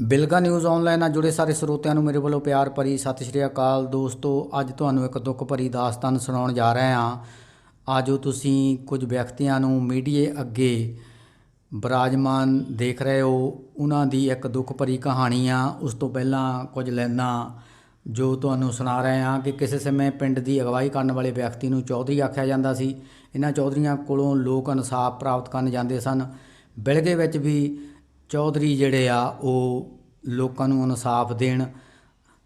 Bilga news online ਨਾਲ ਜੁੜੇ ਸਾਰੇ ਸਰੋਤਿਆਂ ਨੂੰ ਮੇਰੇ ਵੱਲੋਂ ਪਿਆਰ ਭਰੀ ਸਤਿ ਸ਼੍ਰੀ ਅਕਾਲ। ਦੋਸਤੋ, ਅੱਜ ਤੁਹਾਨੂੰ ਇੱਕ ਦੁੱਖ ਭਰੀ ਦਾਸਤਾਨ ਸੁਣਾਉਣ ਜਾ ਰਹੇ ਹਾਂ। ਆਜੋ ਤੁਸੀਂ ਕੁਝ ਵਿਅਕਤੀਆਂ ਨੂੰ ਮੀਡੀਏ ਅੱਗੇ ਬਿਰਾਜਮਾਨ ਦੇਖ ਰਹੇ ਹੋ, ਉਹਨਾਂ ਦੀ ਇੱਕ ਦੁੱਖ ਭਰੀ ਕਹਾਣੀ ਆ। ਉਸ ਤੋਂ ਪਹਿਲਾਂ ਕੁਝ ਲਾਈਨਾਂ ਜੋ ਤੁਹਾਨੂੰ ਸੁਣਾ ਰਹੇ ਹਾਂ ਕਿ ਕਿਸੇ ਸਮੇਂ ਪਿੰਡ ਦੀ ਅਗਵਾਈ ਕਰਨ ਵਾਲੇ ਵਿਅਕਤੀ ਨੂੰ ਚੌਧਰੀ ਆਖਿਆ ਜਾਂਦਾ ਸੀ। ਇਹਨਾਂ ਚੌਧਰੀਆਂ ਕੋਲੋਂ ਲੋਕ ਇਨਸਾਫ ਪ੍ਰਾਪਤ ਕਰਨ ਜਾਂਦੇ ਸਨ। ਬਿਲਗੇ ਵਿੱਚ ਵੀ ਚੌਧਰੀ ਜਿਹੜੇ ਆ ਉਹ ਲੋਕਾਂ ਨੂੰ ਇਨਸਾਫ ਦੇਣ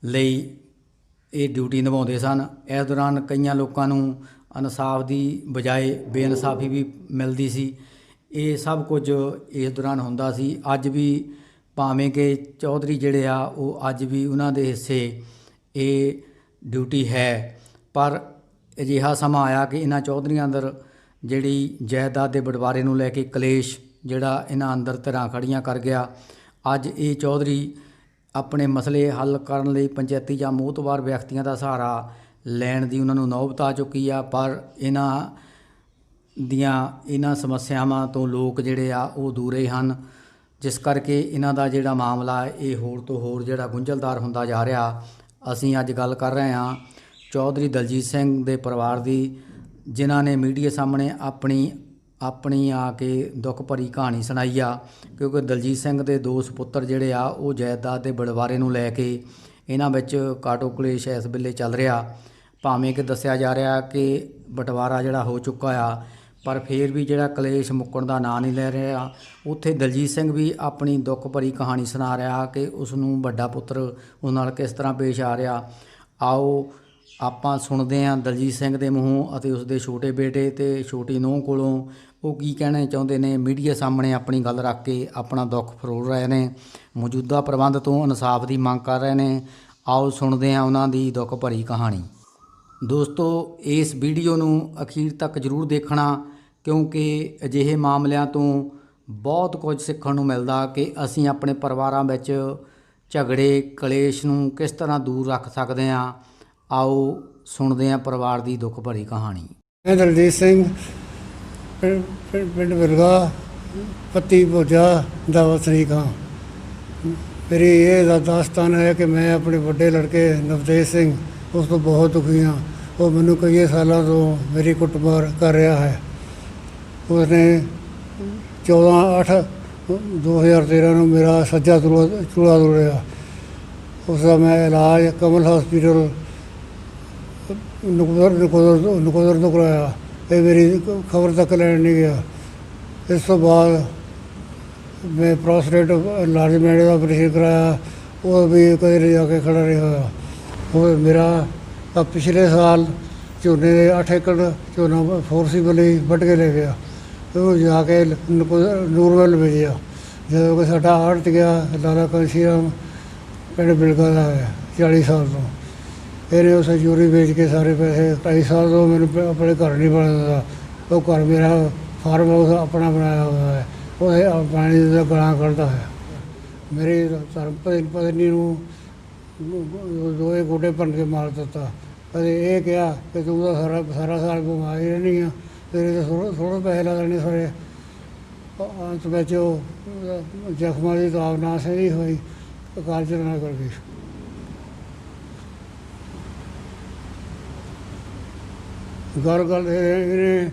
ਲਈ ਇਹ ਡਿਊਟੀ ਨਿਭਾਉਂਦੇ ਸਨ। ਇਸ ਦੌਰਾਨ ਕਈਆਂ ਲੋਕਾਂ ਨੂੰ ਇਨਸਾਫ ਦੀ ਬਜਾਏ ਬੇਇਨਸਾਫੀ ਵੀ ਮਿਲਦੀ ਸੀ। ਇਹ ਸਭ ਕੁਝ ਇਸ ਦੌਰਾਨ ਹੁੰਦਾ ਸੀ। ਅੱਜ ਵੀ ਭਾਵੇਂ ਕਿ ਚੌਧਰੀ ਜਿਹੜੇ ਆ ਉਹ ਅੱਜ ਵੀ ਉਹਨਾਂ ਦੇ ਹਿੱਸੇ ਇਹ ਡਿਊਟੀ ਹੈ, ਪਰ ਅਜਿਹਾ ਸਮਾਂ ਆਇਆ ਕਿ ਇਹਨਾਂ ਚੌਧਰੀਆਂ ਅੰਦਰ ਜਿਹੜੀ ਜਾਇਦਾਦ ਦੇ ਬਟਵਾਰੇ ਨੂੰ ਲੈ ਕੇ ਕਲੇਸ਼ ਜਿਹੜਾ ਇਹਨਾਂ ਅੰਦਰ ਧਿਰਾਂ ਖੜੀਆਂ ਕਰ ਗਿਆ। ਅੱਜ ਇਹ ਚੌਧਰੀ ਆਪਣੇ ਮਸਲੇ ਹੱਲ ਕਰਨ ਲਈ ਪੰਚਾਇਤੀ ਜਾਂ ਮੋਹਤਬਾਰ ਵਿਅਕਤੀਆਂ ਦਾ ਸਹਾਰਾ ਲੈਣ ਦੀ ਉਹਨਾਂ ਨੂੰ ਨੌਬਤ ਆ ਚੁੱਕੀ ਆ, ਪਰ ਇਹਨਾਂ ਸਮੱਸਿਆਵਾਂ ਤੋਂ ਲੋਕ ਜਿਹੜੇ ਆ ਉਹ ਦੂਰੇ ਹਨ, ਜਿਸ ਕਰਕੇ ਇਹਨਾਂ ਦਾ ਜਿਹੜਾ ਮਾਮਲਾ ਇਹ ਹੋਰ ਤੋਂ ਹੋਰ ਜਿਹੜਾ ਗੁੰਝਲਦਾਰ ਹੁੰਦਾ ਜਾ ਰਿਹਾ। ਅਸੀਂ ਅੱਜ ਗੱਲ ਕਰ ਰਹੇ ਹਾਂ ਚੌਧਰੀ ਦਲਜੀਤ ਸਿੰਘ ਦੇ ਪਰਿਵਾਰ ਦੀ, ਜਿਨ੍ਹਾਂ ਨੇ ਮੀਡੀਆ ਸਾਹਮਣੇ ਆਪਣੀ ਆ ਕੇ ਦੁੱਖ ਭਰੀ ਕਹਾਣੀ ਸੁਣਾਈ ਆ। ਕਿਉਂਕਿ ਦਲਜੀਤ ਸਿੰਘ ਦੇ ਦੋ ਸੁਪੁੱਤਰ ਜਿਹੜੇ ਆ ਉਹ ਜਾਇਦਾਦ ਦੇ ਬਟਵਾਰੇ ਨੂੰ ਲੈ ਕੇ ਇਹਨਾਂ ਵਿੱਚ ਕਾਟੋ ਕਲੇਸ਼ ਇਸ ਵੇਲੇ ਚੱਲ ਰਿਹਾ। ਭਾਵੇਂ ਕਿ ਦੱਸਿਆ ਜਾ ਰਿਹਾ ਕਿ ਬਟਵਾਰਾ ਜਿਹੜਾ ਹੋ ਚੁੱਕਾ ਆ, ਪਰ ਫਿਰ ਵੀ ਜਿਹੜਾ ਕਲੇਸ਼ ਮੁੱਕਣ ਦਾ ਨਾਂ ਨਹੀਂ ਲੈ ਰਿਹਾ। ਉੱਥੇ ਦਲਜੀਤ ਸਿੰਘ ਵੀ ਆਪਣੀ ਦੁੱਖ ਭਰੀ ਕਹਾਣੀ ਸੁਣਾ ਰਿਹਾ ਕਿ ਉਸ ਨੂੰ ਵੱਡਾ ਪੁੱਤਰ ਉਸ ਨਾਲ ਕਿਸ ਤਰ੍ਹਾਂ ਪੇਸ਼ ਆ ਰਿਹਾ। ਆਓ ਆਪਾਂ ਸੁਣਦੇ ਹਾਂ ਦਲਜੀਤ ਸਿੰਘ ਦੇ ਮੂੰਹੋਂ ਅਤੇ ਉਸਦੇ ਛੋਟੇ ਬੇਟੇ ਅਤੇ ਛੋਟੀ ਨੂੰਹ ਕੋਲੋਂ ਉਹ ਕੀ ਕਹਿਣਾ ਚਾਹੁੰਦੇ ਨੇ। ਮੀਡੀਆ ਸਾਹਮਣੇ ਆਪਣੀ ਗੱਲ ਰੱਖ ਕੇ ਆਪਣਾ ਦੁੱਖ ਫਰੋਲ ਰਹੇ ਨੇ, ਮੌਜੂਦਾ ਪ੍ਰਬੰਧ ਤੋਂ ਇਨਸਾਫ ਦੀ ਮੰਗ ਕਰ ਰਹੇ ਨੇ। ਆਓ ਸੁਣਦੇ ਹਾਂ ਉਹਨਾਂ ਦੀ ਦੁੱਖ ਭਰੀ ਕਹਾਣੀ। ਦੋਸਤੋ, ਇਸ ਵੀਡੀਓ ਨੂੰ ਅਖੀਰ ਤੱਕ ਜ਼ਰੂਰ ਦੇਖਣਾ, ਕਿਉਂਕਿ ਅਜਿਹੇ ਮਾਮਲਿਆਂ ਤੋਂ ਬਹੁਤ ਕੁਝ ਸਿੱਖਣ ਨੂੰ ਮਿਲਦਾ ਕਿ ਅਸੀਂ ਆਪਣੇ ਪਰਿਵਾਰਾਂ ਵਿੱਚ ਝਗੜੇ ਕਲੇਸ਼ ਨੂੰ ਕਿਸ ਤਰ੍ਹਾਂ ਦੂਰ ਰੱਖ ਸਕਦੇ ਹਾਂ। ਆਓ ਸੁਣਦੇ ਹਾਂ ਪਰਿਵਾਰ ਦੀ ਦੁੱਖ ਭਰੀ ਕਹਾਣੀ। ਮੈਂ ਦਲਜੀਤ ਸਿੰਘ ਪਿੰਡ ਬਿਲਗਾ ਪੱਤੀ ਭੋਜਾ ਦਾ ਵਸਨੀਕ ਹਾਂ। ਮੇਰੀ ਇਹ ਦਾਸਤਾਨ ਹੈ ਕਿ ਮੈਂ ਆਪਣੇ ਵੱਡੇ ਲੜਕੇ ਨਵਤੇਜ ਸਿੰਘ ਉਸ ਤੋਂ ਬਹੁਤ ਦੁਖੀ ਹਾਂ। ਉਹ ਮੈਨੂੰ ਕਈ ਸਾਲਾਂ ਤੋਂ ਮੇਰੀ ਕੁੱਟਮਾਰ ਕਰ ਰਿਹਾ ਹੈ। ਉਸਨੇ 14/8/2013 ਨੂੰ ਮੇਰਾ ਸੱਜਾ ਚੂਲਾ ਤੋੜਿਆ। ਉਸ ਦਾ ਮੈਂ ਇਲਾਜ ਕਮਲ ਹਸਪੀਟਲ ਨਕੋਦਰ ਤੋਂ ਕਰਾਇਆ। ਇਹ ਮੇਰੀ ਖਬਰ ਤੱਕ ਲੈਣ ਨਹੀਂ ਗਿਆ। ਇਸ ਤੋਂ ਬਾਅਦ ਮੈਂ ਪ੍ਰੋਸਟੇਟ ਇਨਲਾਰਜਮੈਂਟ ਦਾ ਆਪਰੇਸ਼ਨ ਕਰਾਇਆ, ਉਹ ਵੀ ਕਦੇ ਲਿਜਾ ਕੇ ਖੜਾ ਨਹੀਂ ਹੋਇਆ। ਉਹ ਮੇਰਾ ਪਿਛਲੇ ਸਾਲ ਝੋਨੇ ਦੇ 8 ਏਕੜ ਝੋਨਾ ਫੋਰਸੀਬਲ ਹੀ ਵੱਢ ਕੇ ਲੈ ਗਿਆ। ਉਹ ਜਾ ਕੇ ਨੂਰਮਹਿਲ ਭੇਜਿਆ। ਜਦੋਂ ਕਿ ਸਾਡਾ ਆੜ੍ਹਤ ਗਿਆ ਲਾਲਾ ਘਨਸ਼ਿਆਮ ਪਿੰਡ ਬਿਲਗਾ ਦਾ ਹੈ 40 ਸਾਲ ਤੋਂ। ਇਹਨੇ ਉਸ ਚੋਰੀ ਵੇਚ ਕੇ ਸਾਰੇ ਪੈਸੇ 2.5 ਸਾਲ ਤੋਂ ਮੈਨੂੰ ਆਪਣੇ ਘਰ ਨਹੀਂ ਬਣਦਾ। ਉਹ ਘਰ ਮੇਰਾ ਫਾਰਮ ਹਾਊਸ ਆਪਣਾ ਬਣਾਇਆ ਹੋਇਆ ਹੈ। ਉਹ ਪਾਣੀ ਦਾ ਗਲਾਂ ਕੱਢਦਾ ਹੈ। ਮੇਰੀ ਧਰਮ ਪਤਨੀ ਨੂੰ ਦੋਏ ਗੋਡੇ ਭੰਨ ਕੇ ਮਾਰ ਦਿੱਤਾ। ਕਦੇ ਇਹ ਕਿਹਾ ਕਿ ਤੂੰ ਤਾਂ ਸਾਰਾ ਸਾਲ ਬਿਮਾਰੀ ਰਹਿਣੀ ਆ, ਤੇਰੇ ਤਾਂ ਥੋੜ੍ਹੇ ਪੈਸੇ ਲਾ ਦੇਣੇ ਸਾਰੇ। ਅੰਤ ਵਿੱਚ ਉਹ ਜ਼ਖਮਾਂ ਦੀ ਤਾਬ ਨਾ ਸਹੀ ਹੋਈ, ਅਕਾਲ ਚਲਾਣਾ ਕਰ ਗਈ। ਗੱਲ ਇਹਨੇ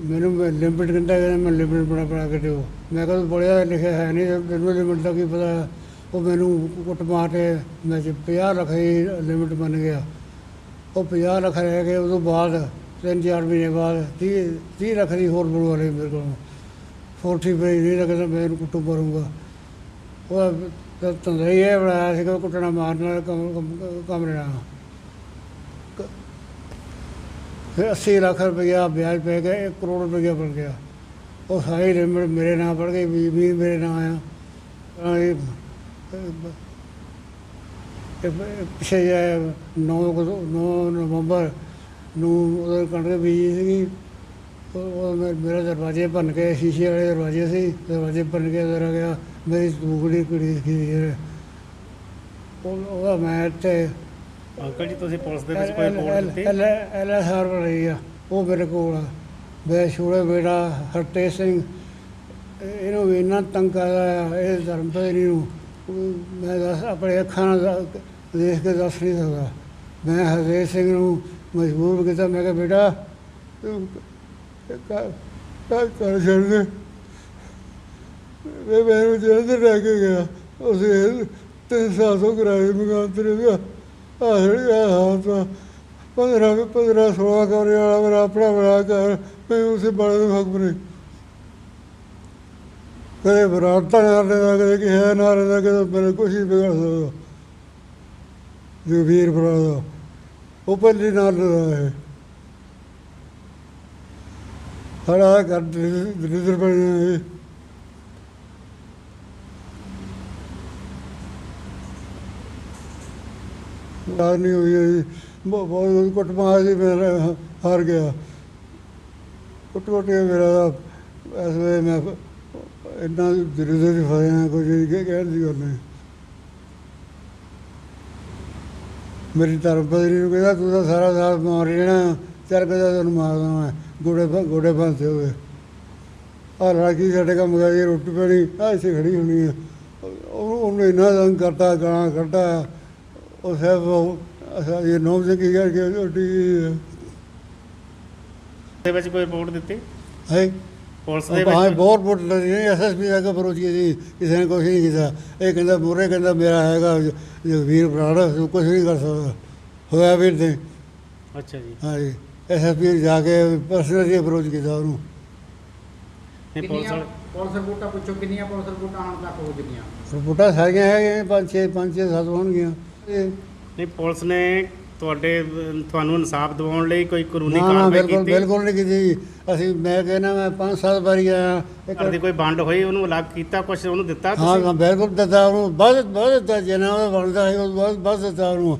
ਮੈਨੂੰ ਲਿਮਿਟ ਕਹਿੰਦਾ ਕਿ ਮੈਂ ਲਿਮਿਟ ਬਣਾ ਕੇ ਦਿਓ। ਮੈਂ ਕਦੋਂ ਪੜ੍ਹਿਆ ਲਿਖਿਆ ਹੈ ਨਹੀਂ, ਤੈਨੂੰ ਲਿਮਿਟ ਦਾ ਕੀ ਪਤਾ। ਉਹ ਮੈਨੂੰ ਕੁੱਟ ਮਾਰ ਕੇ ਮੈਂ 50 ਲੱਖ ਦੀ ਲਿਮਿਟ ਬਣ ਗਿਆ। ਉਹ 50 ਲੱਖ ਰਹਿ ਗਏ। ਉਸ ਤੋਂ ਬਾਅਦ 3-4 ਮਹੀਨੇ ਬਾਅਦ 30 ਲੱਖ ਦੀ ਹੋਰ ਬਣਵਾ ਲਈ ਮੇਰੇ ਕੋਲੋਂ। 40 ਪਈ ਨਹੀਂ ਲੱਗਦਾ ਮੈਂ ਇਹਨੂੰ ਕੁੱਟੂ ਮਾਰੂੰਗਾ। ਉਹ ਧੰਦਾ ਹੀ ਇਹ ਬਣਾਇਆ ਸੀਗਾ ਕੁੱਟਣਾ ਮਾਰਨ ਕਮਰੇ ਨਾਲ। ਫਿਰ 80 ਲੱਖ ਰੁਪਈਆ ਵਿਆਜ ਪੈ ਗਿਆ, 1 ਕਰੋੜ ਰੁਪਈਆ ਬਣ ਗਿਆ। ਉਹ ਸਾਰੀ ਲਿਮਿਟ ਮੇਰੇ ਨਾਂ ਪੜ ਗਈ, ਵੀ ਮੇਰੇ ਨਾਂ ਆਇਆ। ਪਿੱਛੇ 9 ਨਵੰਬਰ ਨੂੰ ਉਹਦੇ ਕਣਕ ਬੀਜੀ ਸੀਗੀ। ਉਹ ਮੇਰੇ ਦਰਵਾਜ਼ੇ ਭੰਨ ਕੇ, ਸ਼ੀਸ਼ੇ ਵਾਲੇ ਦਰਵਾਜ਼ੇ ਸੀ, ਦਰਵਾਜ਼ੇ ਭੰਨ ਕੇ ਅੰਦਰ ਆ ਗਿਆ। ਮੇਰੀ ਦੂਗੜੀ ਕੁੜੀ ਸੀ। ਉਹਦਾ ਮੈਂ ਇੱਥੇ ਅੰਕਲ ਜੀ ਤੁਸੀਂ ਪੁਲਿਸ ਦੇ ਵਿੱਚ ਕੋਈ ਰਿਪੋਰਟ ਦਿੱਤੀ? LSR ਰਹੀ ਆ, ਉਹ ਮੇਰੇ ਕੋਲ ਆ। ਮੇਰਾ ਛੋਟਾ ਬੇਟਾ ਹਰਤੇਜ ਸਿੰਘ ਇਹਨੂੰ ਵੀ ਇੰਨਾ ਤੰਗ ਕਰਦਾ ਇਹ ਧਰਮ ਪਤਨੀ ਨੂੰ ਮੈਂ ਦੱਸ ਆਪਣੇ ਅੱਖਾਂ ਨਾਲ ਦੇਖ ਕੇ ਦੱਸ ਨਹੀਂ ਸਕਦਾ। ਮੈਂ ਹਰਦੇਵ ਸਿੰਘ ਨੂੰ ਮਜਬੂਰ ਕੀਤਾ, ਮੈਂ ਕਿਹਾ ਬੇਟਾ ਤੂੰ ਕਰ ਛੱਡ ਦੇ। ਮੈਨੂੰ ਜਲੰਧਰ ਲੈ ਕੇ ਗਿਆ, ਉਸ 3 ਸਾਲ ਤੋਂ ਕਿਰਾਏ ਮਕਾਨ ਤੇ ਰਿਹਾ। ਹਾਲਾਤ 15-16 ਕਮਰੇ ਵਾਲਾ ਮੇਰਾ ਆਪਣਾ ਬਣਾ ਕਰ, ਮੈਂ ਉਸੇ ਬੜੇ ਨੂੰ ਹੱਕ ਨਹੀਂ। ਕਦੇ ਬਰਾਤਾਂ ਨਾ ਰਹਿੰਦਾ, ਕਦੇ ਕਿਹਾ ਨਾ ਰਹਿੰਦਾ, ਕਦੇ ਮੇਰੇ ਕੁਛ ਨਹੀਂ ਵਿਗੜ ਸਕਦਾ। ਜੋ ਵੀਰ ਭਰਾ ਦਾ ਉਹ ਪਹਿਲੀ ਨਾਲ ਰਹਿੰਦਾ ਹੈ। ਸਾਡਾ ਘਰ ਦਲਿੱਦਰ ਬਣਿਆ ਹੈ। ਨਹੀਂ ਹੋਈ ਹੈ ਜੀ, ਬਹੁਤ ਕੁੱਟਮਾਰ ਸੀ, ਮੇਰਾ ਹਾਰ ਗਿਆ। ਕੁੱਟ ਕੇ ਮੇਰਾ ਇਸ ਵੇਲੇ ਮੈਂ ਇੰਨਾ ਦਲਿੱਦਰ ਫਸਿਆ, ਕੁਝ ਕਹਿਣ ਦੀ ਗੱਲ ਨਹੀਂ। ਮੇਰੀ ਧਰਮ ਪਤਨੀ ਨੂੰ ਕਹਿੰਦਾ ਤੂੰ ਤਾਂ ਸਾਰਾ ਸਾਲ ਮਾਰ ਜਾਣਾ, ਚੱਲ ਕਹਿੰਦਾ ਤੈਨੂੰ ਮਾਰਦਾ ਮੈਂ, ਗੋਡੇ ਫਾਂਸੇ ਹੋ ਗਏ। ਆਹ ਲੜਕੀ ਸਾਡੇ ਕੰਮ ਗਈ, ਰੋਟੀ ਪਾਣੀ ਆਹ ਇੱਥੇ ਖੜੀ ਹੋਣੀ ਹੈ। ਉਹਨੂੰ ਇੰਨਾ ਤੰਗ ਕਰਤਾ, ਗਾਲਾਂ ਕੱਢਾ। ਉਹ ਸਾਹਿਬ ਇਹ ਨੌਮ ਸਿੰਘ ਕੀ ਕਰਕੇ ਰੋਟੀ ਦੇ ਵਿੱਚ ਕੋਈ ਰਿਪੋਰਟ ਦਿੱਤੀ ਹੈ ਪੁਲਿਸ ਦੇ ਹਾਂ ਵਿੱਚ? ਬਹੁਤ ਵੋਟ ਲੱਗੀ, SSP ਆ ਕੇ ਫਰੋਜੀ ਸੀ, ਕਿਸੇ ਨੇ ਕੁਛ ਨਹੀਂ ਕੀਤਾ। ਇਹ ਕਹਿੰਦਾ ਮੂਹਰੇ ਕਹਿੰਦਾ ਮੇਰਾ ਹੈਗਾ ਜਗਵੀਰ ਬਰਾੜ, ਕੁਛ ਨਹੀਂ ਕਰ ਸਕਦਾ। ਹੋਇਆ ਵੀਰ ਦੇ ਅੱਛਾ ਜੀ। ਹਾਂਜੀ SSP ਜਾ ਕੇ ਪਰਸਨਲੀ ਅਪਰੋਚ ਕੀਤਾ ਉਹਨੂੰ। ਨਹੀਂ ਪੁਲਿਸ ਵਾਲੇ ਪੁਲਿਸ ਰਿਪੋਰਟਾਂ ਪੁੱਛੋ, ਕਿੰਨੀਆਂ ਪੁਲਿਸ ਰਿਪੋਰਟਾਂ ਹੁਣ ਤੱਕ ਹੋ ਚੁੱਕੀਆਂ? ਰਿਪੋਰਟਾਂ ਸਾਰੀਆਂ ਹੈਗੀਆਂ, 5-6-7 ਹੋਣਗੀਆਂ। ਨਹੀਂ ਪੁਲਿਸ ਨੇ ਤੁਹਾਨੂੰ ਇਨਸਾਫ ਦਿਵਾਉਣ ਲਈ ਕੋਈ ਕਾਨੂੰਨੀ ਨਾ ਕਾਰਵਾਈ ਬਿਲਕੁਲ ਕੀਤੀ? ਬਿਲਕੁਲ ਨਹੀਂ ਕੀਤੀ। ਅਸੀਂ ਮੈਂ ਕਹਿੰਦਾ ਮੈਂ 5-7 ਵਾਰੀ ਆਇਆ। ਘਰ ਦੀ ਕੋਈ ਵੰਡ ਹੋਈ, ਉਹਨੂੰ ਅਲੱਗ ਕੀਤਾ, ਕੁਛ ਉਹਨੂੰ ਦਿੱਤਾ ਹਾਂ ਤੁਸੀਂ? ਹਾਂ ਬਿਲਕੁਲ ਦਿੱਤਾ ਉਹਨੂੰ, ਵੱਧ ਦਿੱਤਾ, ਜਿੰਨਾ ਉਹਦਾ ਬਣਦਾ ਸੀ ਉਹ ਵੱਧ ਦਿੱਤਾ ਉਹਨੂੰ।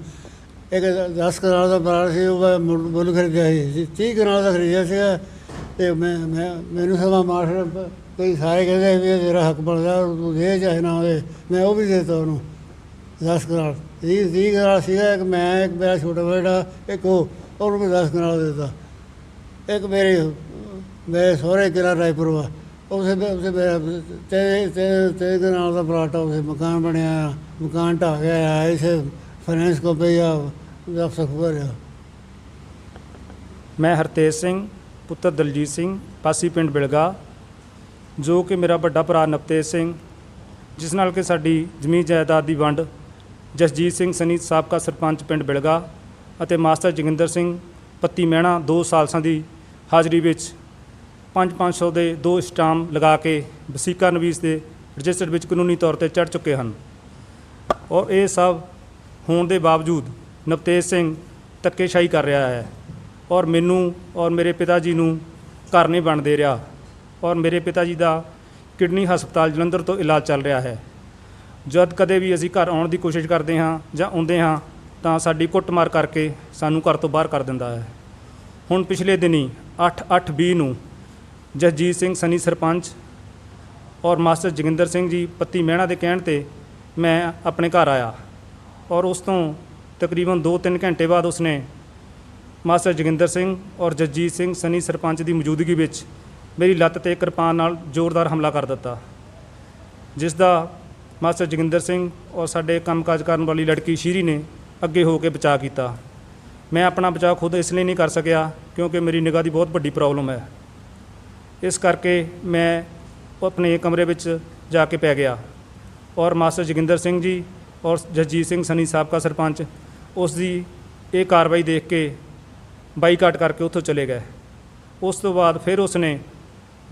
ਇੱਕ 10 ਕਨਾਲ ਦਾ ਪਲਾਟ ਸੀ, ਉਹ ਮੈਂ ਮੁੱਲ ਖਰੀਦਿਆ ਸੀ, 30 ਕਨਾਲ ਦਾ ਖਰੀਦਿਆ ਸੀਗਾ। ਅਤੇ ਮੈਨੂੰ ਸਮਾਂ ਮਾਸਟਰ ਕਈ ਸਾਰੇ ਕਹਿੰਦੇ ਵੀ ਇਹ ਤੇਰਾ ਹੱਕ ਬਣਦਾ, ਤੂੰ ਦੇ ਚਾਹੇ ਨਾ ਦੇ। ਮੈਂ ਉਹ ਵੀ ਦੇ ਦਿੱਤਾ ਉਹਨੂੰ 10 ਕਨਾਲ, 30 ਕਨਾਲ ਸੀਗਾ। ਇੱਕ ਮੈਂ, ਇੱਕ ਮੇਰਾ ਛੋਟਾ ਬੇਟਾ, ਇੱਕ ਉਹਨੂੰ ਵੀ 10 ਕਨਾਲ ਦੇ ਦਿੱਤਾ। ਇੱਕ ਮੇਰੇ ਸਹੁਰੇ ਕਿਲਾ ਰਾਏਪੁਰ ਵਾ, ਉਸੇ ਮੇਰਾ 3 ਕਨਾਲ ਦਾ ਪਲਾਟ ਆ, ਉਸੇ ਮਕਾਨ ਬਣਿਆ, ਮਕਾਨ ਢਾਹ ਗਿਆ। ਇਸੇ ਫਾਈਨੈਂਸ ਕੰਪਨੀ ਆ ਸਖੂਰ ਆ। ਮੈਂ ਹਰਤੇਜ ਸਿੰਘ ਪੁੱਤਰ ਦਲਜੀਤ ਸਿੰਘ ਪਾਸੀ ਪਿੰਡ ਬਿਲਗਾ, ਜੋ ਕਿ ਮੇਰਾ ਵੱਡਾ ਭਰਾ ਨਵਤੇਜ ਸਿੰਘ, ਜਿਸ ਨਾਲ ਕਿ ਸਾਡੀ ਜ਼ਮੀਨ ਜਾਇਦਾਦ ਦੀ ਵੰਡ ਜਸਜੀਤ ਸਿੰਘ ਸਨੀ ਸਾਬਕਾ ਸਰਪੰਚ ਪਿੰਡ ਬਿਲਗਾ ਅਤੇ ਮਾਸਟਰ ਜੋਗਿੰਦਰ ਸਿੰਘ ਪੱਤੀ ਮਹਿਣਾ 2 ਸਾਲਸਾਂ ਦੀ ਹਾਜ਼ਰੀ ਵਿੱਚ 500 ਦੇ 2 ਸਟਾਮ ਲਗਾ ਕੇ ਵਸੀਕਾ ਨਵੀਸ ਦੇ ਰਜਿਸਟਰ ਵਿੱਚ ਕਾਨੂੰਨੀ ਤੌਰ ਤੇ ਚੜ੍ਹ ਚੁੱਕੇ ਹਨ। ਔਰ ਇਹ ਸਭ ਹੋਣ ਦੇ ਬਾਵਜੂਦ ਨਵਤੇਜ ਸਿੰਘ ਧੱਕੇਸ਼ਾਹੀ ਕਰ ਰਿਹਾ ਹੈ ਔਰ ਮੈਨੂੰ ਔਰ ਮੇਰੇ ਪਿਤਾ ਜੀ ਨੂੰ ਘਰ ਨਹੀਂ ਬਣ ਦੇ ਰਿਹਾ। ਔਰ ਮੇਰੇ ਪਿਤਾ ਜੀ ਦਾ ਕਿਡਨੀ ਹਸਪਤਾਲ ਜਲੰਧਰ ਤੋਂ ਇਲਾਜ ਚੱਲ ਰਿਹਾ ਹੈ। ਜਦ ਕਦੇ ਵੀ ਅਸੀਂ ਘਰ ਆਉਣ ਦੀ ਕੋਸ਼ਿਸ਼ ਕਰਦੇ ਹਾਂ ਜਾਂ ਆਉਂਦੇ ਹਾਂ ਤਾਂ ਸਾਡੀ ਕੁੱਟਮਾਰ ਕਰਕੇ ਸਾਨੂੰ ਘਰ ਤੋਂ ਬਾਹਰ ਕਰ ਦਿੰਦਾ ਹੈ। ਹੁਣ ਪਿਛਲੇ ਦਿਨੀ 8/8/20 ਨੂੰ ਜਸਜੀਤ ਸਿੰਘ ਸਨੀ ਸਰਪੰਚ ਔਰ ਮਾਸਟਰ ਜੋਗਿੰਦਰ ਸਿੰਘ ਜੀ ਪੱਤੀ ਮਹਿਣਾ ਦੇ ਕਹਿਣ 'ਤੇ ਮੈਂ ਆਪਣੇ ਘਰ ਆਇਆ ਔਰ ਉਸ ਤੋਂ ਤਕਰੀਬਨ 2-3 ਘੰਟੇ ਬਾਅਦ ਉਸਨੇ ਮਾਸਟਰ ਜੋਗਿੰਦਰ ਸਿੰਘ ਔਰ ਜਸਜੀਤ ਸਿੰਘ ਸਨੀ ਸਰਪੰਚ ਦੀ ਮੌਜੂਦਗੀ ਵਿੱਚ ਮੇਰੀ ਲੱਤ 'ਤੇ ਕਿਰਪਾਨ ਨਾਲ ਜ਼ੋਰਦਾਰ ਹਮਲਾ ਕਰ ਦਿੱਤਾ, ਜਿਸ ਦਾ ਮਾਸਟਰ ਜੋਗਿੰਦਰ ਸਿੰਘ ਔਰ ਸਾਡੇ ਕੰਮਕਾਜ ਕਰਨ ਵਾਲੀ ਲੜਕੀ ਸ਼ੀਰੀ ਨੇ ਅੱਗੇ ਹੋ ਕੇ ਬਚਾਅ ਕੀਤਾ। ਮੈਂ ਆਪਣਾ ਬਚਾਅ ਖੁਦ ਇਸ ਲਈ ਨਹੀਂ ਕਰ ਸਕਿਆ ਕਿਉਂਕਿ ਮੇਰੀ ਨਿਗਾਹ ਦੀ ਬਹੁਤ ਵੱਡੀ ਪ੍ਰੋਬਲਮ ਹੈ। ਇਸ ਕਰਕੇ ਮੈਂ ਆਪਣੇ ਕਮਰੇ ਵਿੱਚ ਜਾ ਕੇ ਪੈ ਗਿਆ ਔਰ ਮਾਸਟਰ ਜੋਗਿੰਦਰ ਸਿੰਘ ਜੀ ਔਰ ਜਸਜੀਤ ਸਿੰਘ ਸਨੀ ਸਾਬਕਾ ਸਰਪੰਚ ਉਸ ਦੀ ਇਹ ਕਾਰਵਾਈ ਦੇਖ ਕੇ ਬਾਈਕਾਟ ਕਰਕੇ ਉੱਥੋਂ ਚਲੇ ਗਏ। ਉਸ ਤੋਂ ਬਾਅਦ ਫਿਰ ਉਸਨੇ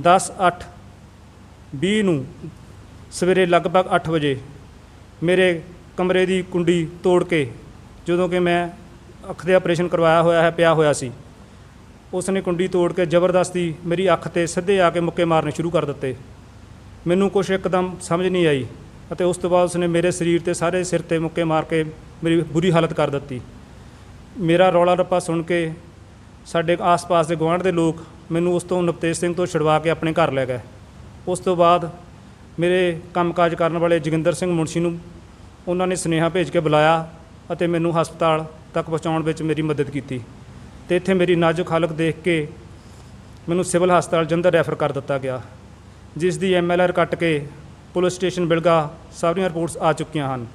10/8/20 ਨੂੰ ਸਵੇਰੇ ਲਗਭਗ 8 ਵਜੇ ਮੇਰੇ ਕਮਰੇ ਦੀ ਕੁੰਡੀ ਤੋੜ ਕੇ, ਜਦੋਂ ਕਿ ਮੈਂ ਅੱਖ ਦੇ ਆਪਰੇਸ਼ਨ ਕਰਵਾਇਆ ਹੋਇਆ ਹੈ, ਪਿਆ ਹੋਇਆ ਸੀ, ਉਸਨੇ ਕੁੰਡੀ ਤੋੜ ਕੇ ਜ਼ਬਰਦਸਤੀ ਮੇਰੀ ਅੱਖ 'ਤੇ ਸਿੱਧੇ ਆ ਕੇ ਮੁੱਕੇ ਮਾਰਨੇ ਸ਼ੁਰੂ ਕਰ ਦਿੱਤੇ। ਮੈਨੂੰ ਕੁਛ ਇੱਕਦਮ ਸਮਝ ਨਹੀਂ ਆਈ ਅਤੇ ਉਸ ਤੋਂ ਬਾਅਦ ਉਸਨੇ ਮੇਰੇ ਸਰੀਰ 'ਤੇ ਸਾਰੇ ਸਿਰ 'ਤੇ ਮੁੱਕੇ ਮਾਰ ਕੇ ਮੇਰੀ ਬੁਰੀ ਹਾਲਤ ਕਰ ਦਿੱਤੀ। ਮੇਰਾ ਰੌਲਾ ਰੱਪਾ ਸੁਣ ਕੇ ਸਾਡੇ ਆਸ-ਪਾਸ ਦੇ ਗੁਆਂਢ ਦੇ ਲੋਕ ਮੈਨੂੰ ਉਸ ਤੋਂ ਨਵਤੇਜ ਸਿੰਘ ਤੋਂ ਛੁਡਵਾ ਕੇ ਆਪਣੇ ਘਰ ਲੈ ਗਏ। ਉਸ ਤੋਂ ਬਾਅਦ ਮੇਰੇ ਕੰਮਕਾਜ ਕਰਨ ਵਾਲੇ ਜੋਗਿੰਦਰ ਸਿੰਘ ਮੁਨਸ਼ੀ ਨੂੰ ਉਹਨਾਂ ਨੇ ਸੁਨੇਹਾ ਭੇਜ ਕੇ ਬੁਲਾਇਆ ਅਤੇ ਮੈਨੂੰ ਹਸਪਤਾਲ ਤੱਕ ਪਹੁੰਚਾਉਣ ਵਿੱਚ ਮੇਰੀ ਮਦਦ ਕੀਤੀ ਅਤੇ ਇੱਥੇ ਮੇਰੀ ਨਾਜ਼ੁਕ ਹਾਲਤ ਦੇਖ ਕੇ ਮੈਨੂੰ ਸਿਵਲ ਹਸਪਤਾਲ ਜਲੰਧਰ ਰੈਫਰ ਕਰ ਦਿੱਤਾ ਗਿਆ। ਜਿਸ ਦੀ MLR ਕੱਟ ਕੇ ਪੁਲਿਸ ਸਟੇਸ਼ਨ ਬਿਲਗਾ ਸਾਰੀਆਂ ਰਿਪੋਰਟਸ ਆ ਚੁੱਕੀਆਂ ਹਨ।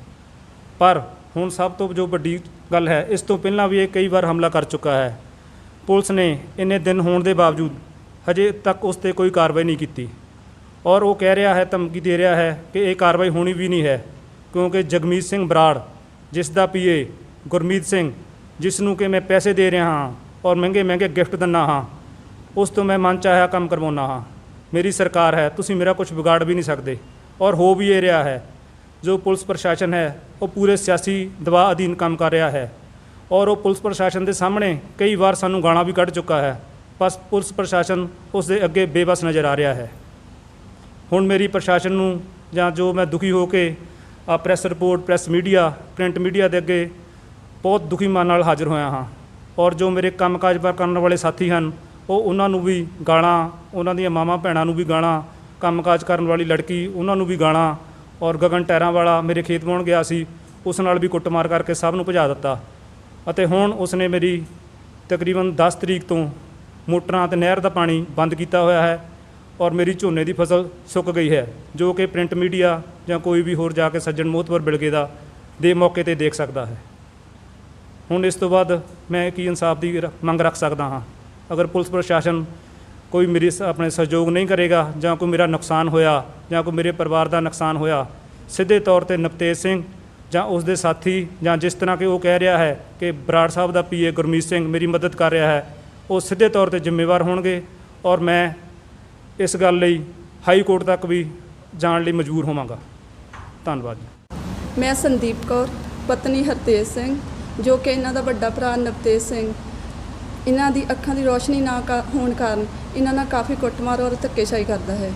ਪਰ ਹੁਣ ਸਭ ਤੋਂ ਜੋ ਵੱਡੀ ਗੱਲ ਹੈ, ਇਸ ਤੋਂ ਪਹਿਲਾਂ ਵੀ ਇਹ ਕਈ ਵਾਰ ਹਮਲਾ ਕਰ ਚੁੱਕਾ ਹੈ। ਪੁਲਿਸ ਨੇ ਇੰਨੇ ਦਿਨ ਹੋਣ ਦੇ ਬਾਵਜੂਦ ਹਜੇ ਤੱਕ ਉਸ 'ਤੇ ਕੋਈ ਕਾਰਵਾਈ ਨਹੀਂ ਕੀਤੀ ਔਰ ਉਹ ਕਹਿ ਰਿਹਾ ਹੈ, ਧਮਕੀ ਦੇ ਰਿਹਾ ਹੈ ਕਿ ਇਹ ਕਾਰਵਾਈ ਹੋਣੀ ਵੀ ਨਹੀਂ ਹੈ, ਕਿਉਂਕਿ ਜਗਮੀਤ ਸਿੰਘ ਬਰਾੜ, ਜਿਸ ਦਾ PA ਗੁਰਮੀਤ ਸਿੰਘ, ਜਿਸ ਨੂੰ ਕਿ ਮੈਂ ਪੈਸੇ ਦੇ ਰਿਹਾ ਹਾਂ ਔਰ ਮਹਿੰਗੇ ਮਹਿੰਗੇ ਗਿਫਟ ਦਿੰਦਾ ਹਾਂ, ਉਸ ਤੋਂ ਮੈਂ ਮਨ ਚਾਹਿਆ ਕੰਮ ਕਰਵਾਉਂਦਾ ਹਾਂ। ਮੇਰੀ ਸਰਕਾਰ ਹੈ, ਤੁਸੀਂ ਮੇਰਾ ਕੁਝ ਵਿਗਾੜ ਵੀ ਨਹੀਂ ਸਕਦੇ। ਔਰ ਹੋ ਵੀ ਇਹ ਰਿਹਾ ਹੈ, ਜੋ ਪੁਲਿਸ ਪ੍ਰਸ਼ਾਸਨ ਹੈ ਉਹ ਪੂਰੇ ਸਿਆਸੀ ਦਬਾਅ ਅਧੀਨ ਕੰਮ ਕਰ ਰਿਹਾ ਹੈ ਔਰ ਉਹ ਪੁਲਿਸ ਪ੍ਰਸ਼ਾਸਨ ਦੇ ਸਾਹਮਣੇ ਕਈ ਵਾਰ ਸਾਨੂੰ ਗਾਲਾਂ ਵੀ ਕੱਢ ਚੁੱਕਾ ਹੈ। ਬਸ ਪੁਲਿਸ ਪ੍ਰਸ਼ਾਸਨ ਉਸ ਦੇ ਅੱਗੇ ਬੇਬਸ ਨਜ਼ਰ ਆ ਰਿਹਾ ਹੈ। ਹੁਣ ਮੇਰੀ ਪ੍ਰਸ਼ਾਸਨ ਨੂੰ ਜਾਂ ਜੋ ਮੈਂ ਦੁਖੀ ਹੋ ਕੇ press report, press media, print media ਦੇ ਅੱਗੇ ਬਹੁਤ ਦੁਖੀ ਮਨ ਨਾਲ ਹਾਜ਼ਰ ਹੋਇਆ ਹਾਂ ਔਰ ਜੋ ਮੇਰੇ ਕੰਮਕਾਜ ਕਰਨ ਵਾਲੇ ਸਾਥੀ ਹਨ ਉਹ ਉਹਨਾਂ ਨੂੰ ਵੀ ਗਾਲਾਂ, ਉਹਨਾਂ ਦੀਆਂ ਮਾਵਾਂ ਭੈਣਾਂ ਨੂੰ ਵੀ ਗਾਲਾਂ, ਕੰਮਕਾਜ ਕਰਨ ਵਾਲੀ ਲੜਕੀ ਉਹਨਾਂ ਨੂੰ ਵੀ ਗਾਲਾਂ ਔਰ ਗਗਨ ਟਾਇਰਾਂ ਵਾਲਾ ਮੇਰੇ ਖੇਤ ਵਾਹੁਣ ਗਿਆ ਸੀ, ਉਸ ਨਾਲ ਵੀ ਕੁੱਟਮਾਰ ਕਰਕੇ ਸਭ ਨੂੰ ਭਜਾ ਦਿੱਤਾ। ਅਤੇ ਹੁਣ ਉਸਨੇ ਮੇਰੀ ਤਕਰੀਬਨ 10 ਤਰੀਕ ਤੋਂ ਮੋਟਰਾਂ ਅਤੇ ਨਹਿਰ ਦਾ ਪਾਣੀ ਬੰਦ ਕੀਤਾ ਹੋਇਆ ਹੈ ਔਰ ਮੇਰੀ ਝੋਨੇ ਦੀ ਫਸਲ ਸੁੱਕ ਗਈ ਹੈ, ਜੋ ਕਿ ਪ੍ਰਿੰਟ ਮੀਡੀਆ ਜਾਂ ਕੋਈ ਵੀ ਹੋਰ ਜਾ ਕੇ ਸੱਜਣ ਮੋਹਤਬਰ ਬਿਲਗੇ ਦਾ ਦੇ ਮੌਕੇ 'ਤੇ ਦੇਖ ਸਕਦਾ ਹੈ। ਹੁਣ ਇਸ ਤੋਂ ਬਾਅਦ ਮੈਂ ਕੀ ਇਨਸਾਫ ਦੀ ਮੰਗ ਰੱਖ ਸਕਦਾ ਹਾਂ। ਅਗਰ ਪੁਲਿਸ ਪ੍ਰਸ਼ਾਸਨ ਕੋਈ ਮੇਰੀ ਆਪਣੇ ਸਹਿਯੋਗ ਨਹੀਂ ਕਰੇਗਾ ਜਾਂ ਕੋਈ ਮੇਰਾ ਨੁਕਸਾਨ ਹੋਇਆ ਜਾਂ ਕੋਈ ਮੇਰੇ ਪਰਿਵਾਰ ਦਾ ਨੁਕਸਾਨ ਹੋਇਆ, ਸਿੱਧੇ ਤੌਰ 'ਤੇ ਨਵਤੇਜ ਸਿੰਘ ਜਾਂ ਉਸ ਦੇ ਸਾਥੀ ਜਾਂ ਜਿਸ ਤਰ੍ਹਾਂ ਕਿ ਉਹ ਕਹਿ ਰਿਹਾ ਹੈ ਕਿ ਬਰਾੜ ਸਾਹਿਬ ਦਾ PA ਗੁਰਮੀਤ ਸਿੰਘ ਮੇਰੀ ਮਦਦ ਕਰ ਰਿਹਾ ਹੈ, ਉਹ ਸਿੱਧੇ ਤੌਰ 'ਤੇ ਜ਼ਿੰਮੇਵਾਰ ਹੋਣਗੇ ਔਰ ਮੈਂ ਇਸ ਗੱਲ ਲਈ ਹਾਈ ਕੋਰਟ ਤੱਕ ਵੀ ਜਾਣ ਲਈ ਮਜਬੂਰ ਹੋਵਾਂਗਾ। ਧੰਨਵਾਦ ਜੀ। ਮੈਂ ਸੰਦੀਪ ਕੌਰ, ਪਤਨੀ ਹਰਤੇਜ ਸਿੰਘ, ਜੋ ਕਿ ਇਹਨਾਂ ਦਾ ਵੱਡਾ ਭਰਾ ਨਵਤੇਜ ਸਿੰਘ, ਇਹਨਾਂ ਦੀ ਅੱਖਾਂ ਦੀ ਰੋਸ਼ਨੀ ਨਾ ਹੋਣ ਕਾਰਨ ਇਹਨਾਂ ਨਾਲ ਕਾਫੀ ਕੁੱਟਮਾਰ ਔਰ ਧੱਕੇਸ਼ਾਹੀ ਕਰਦਾ ਹੈ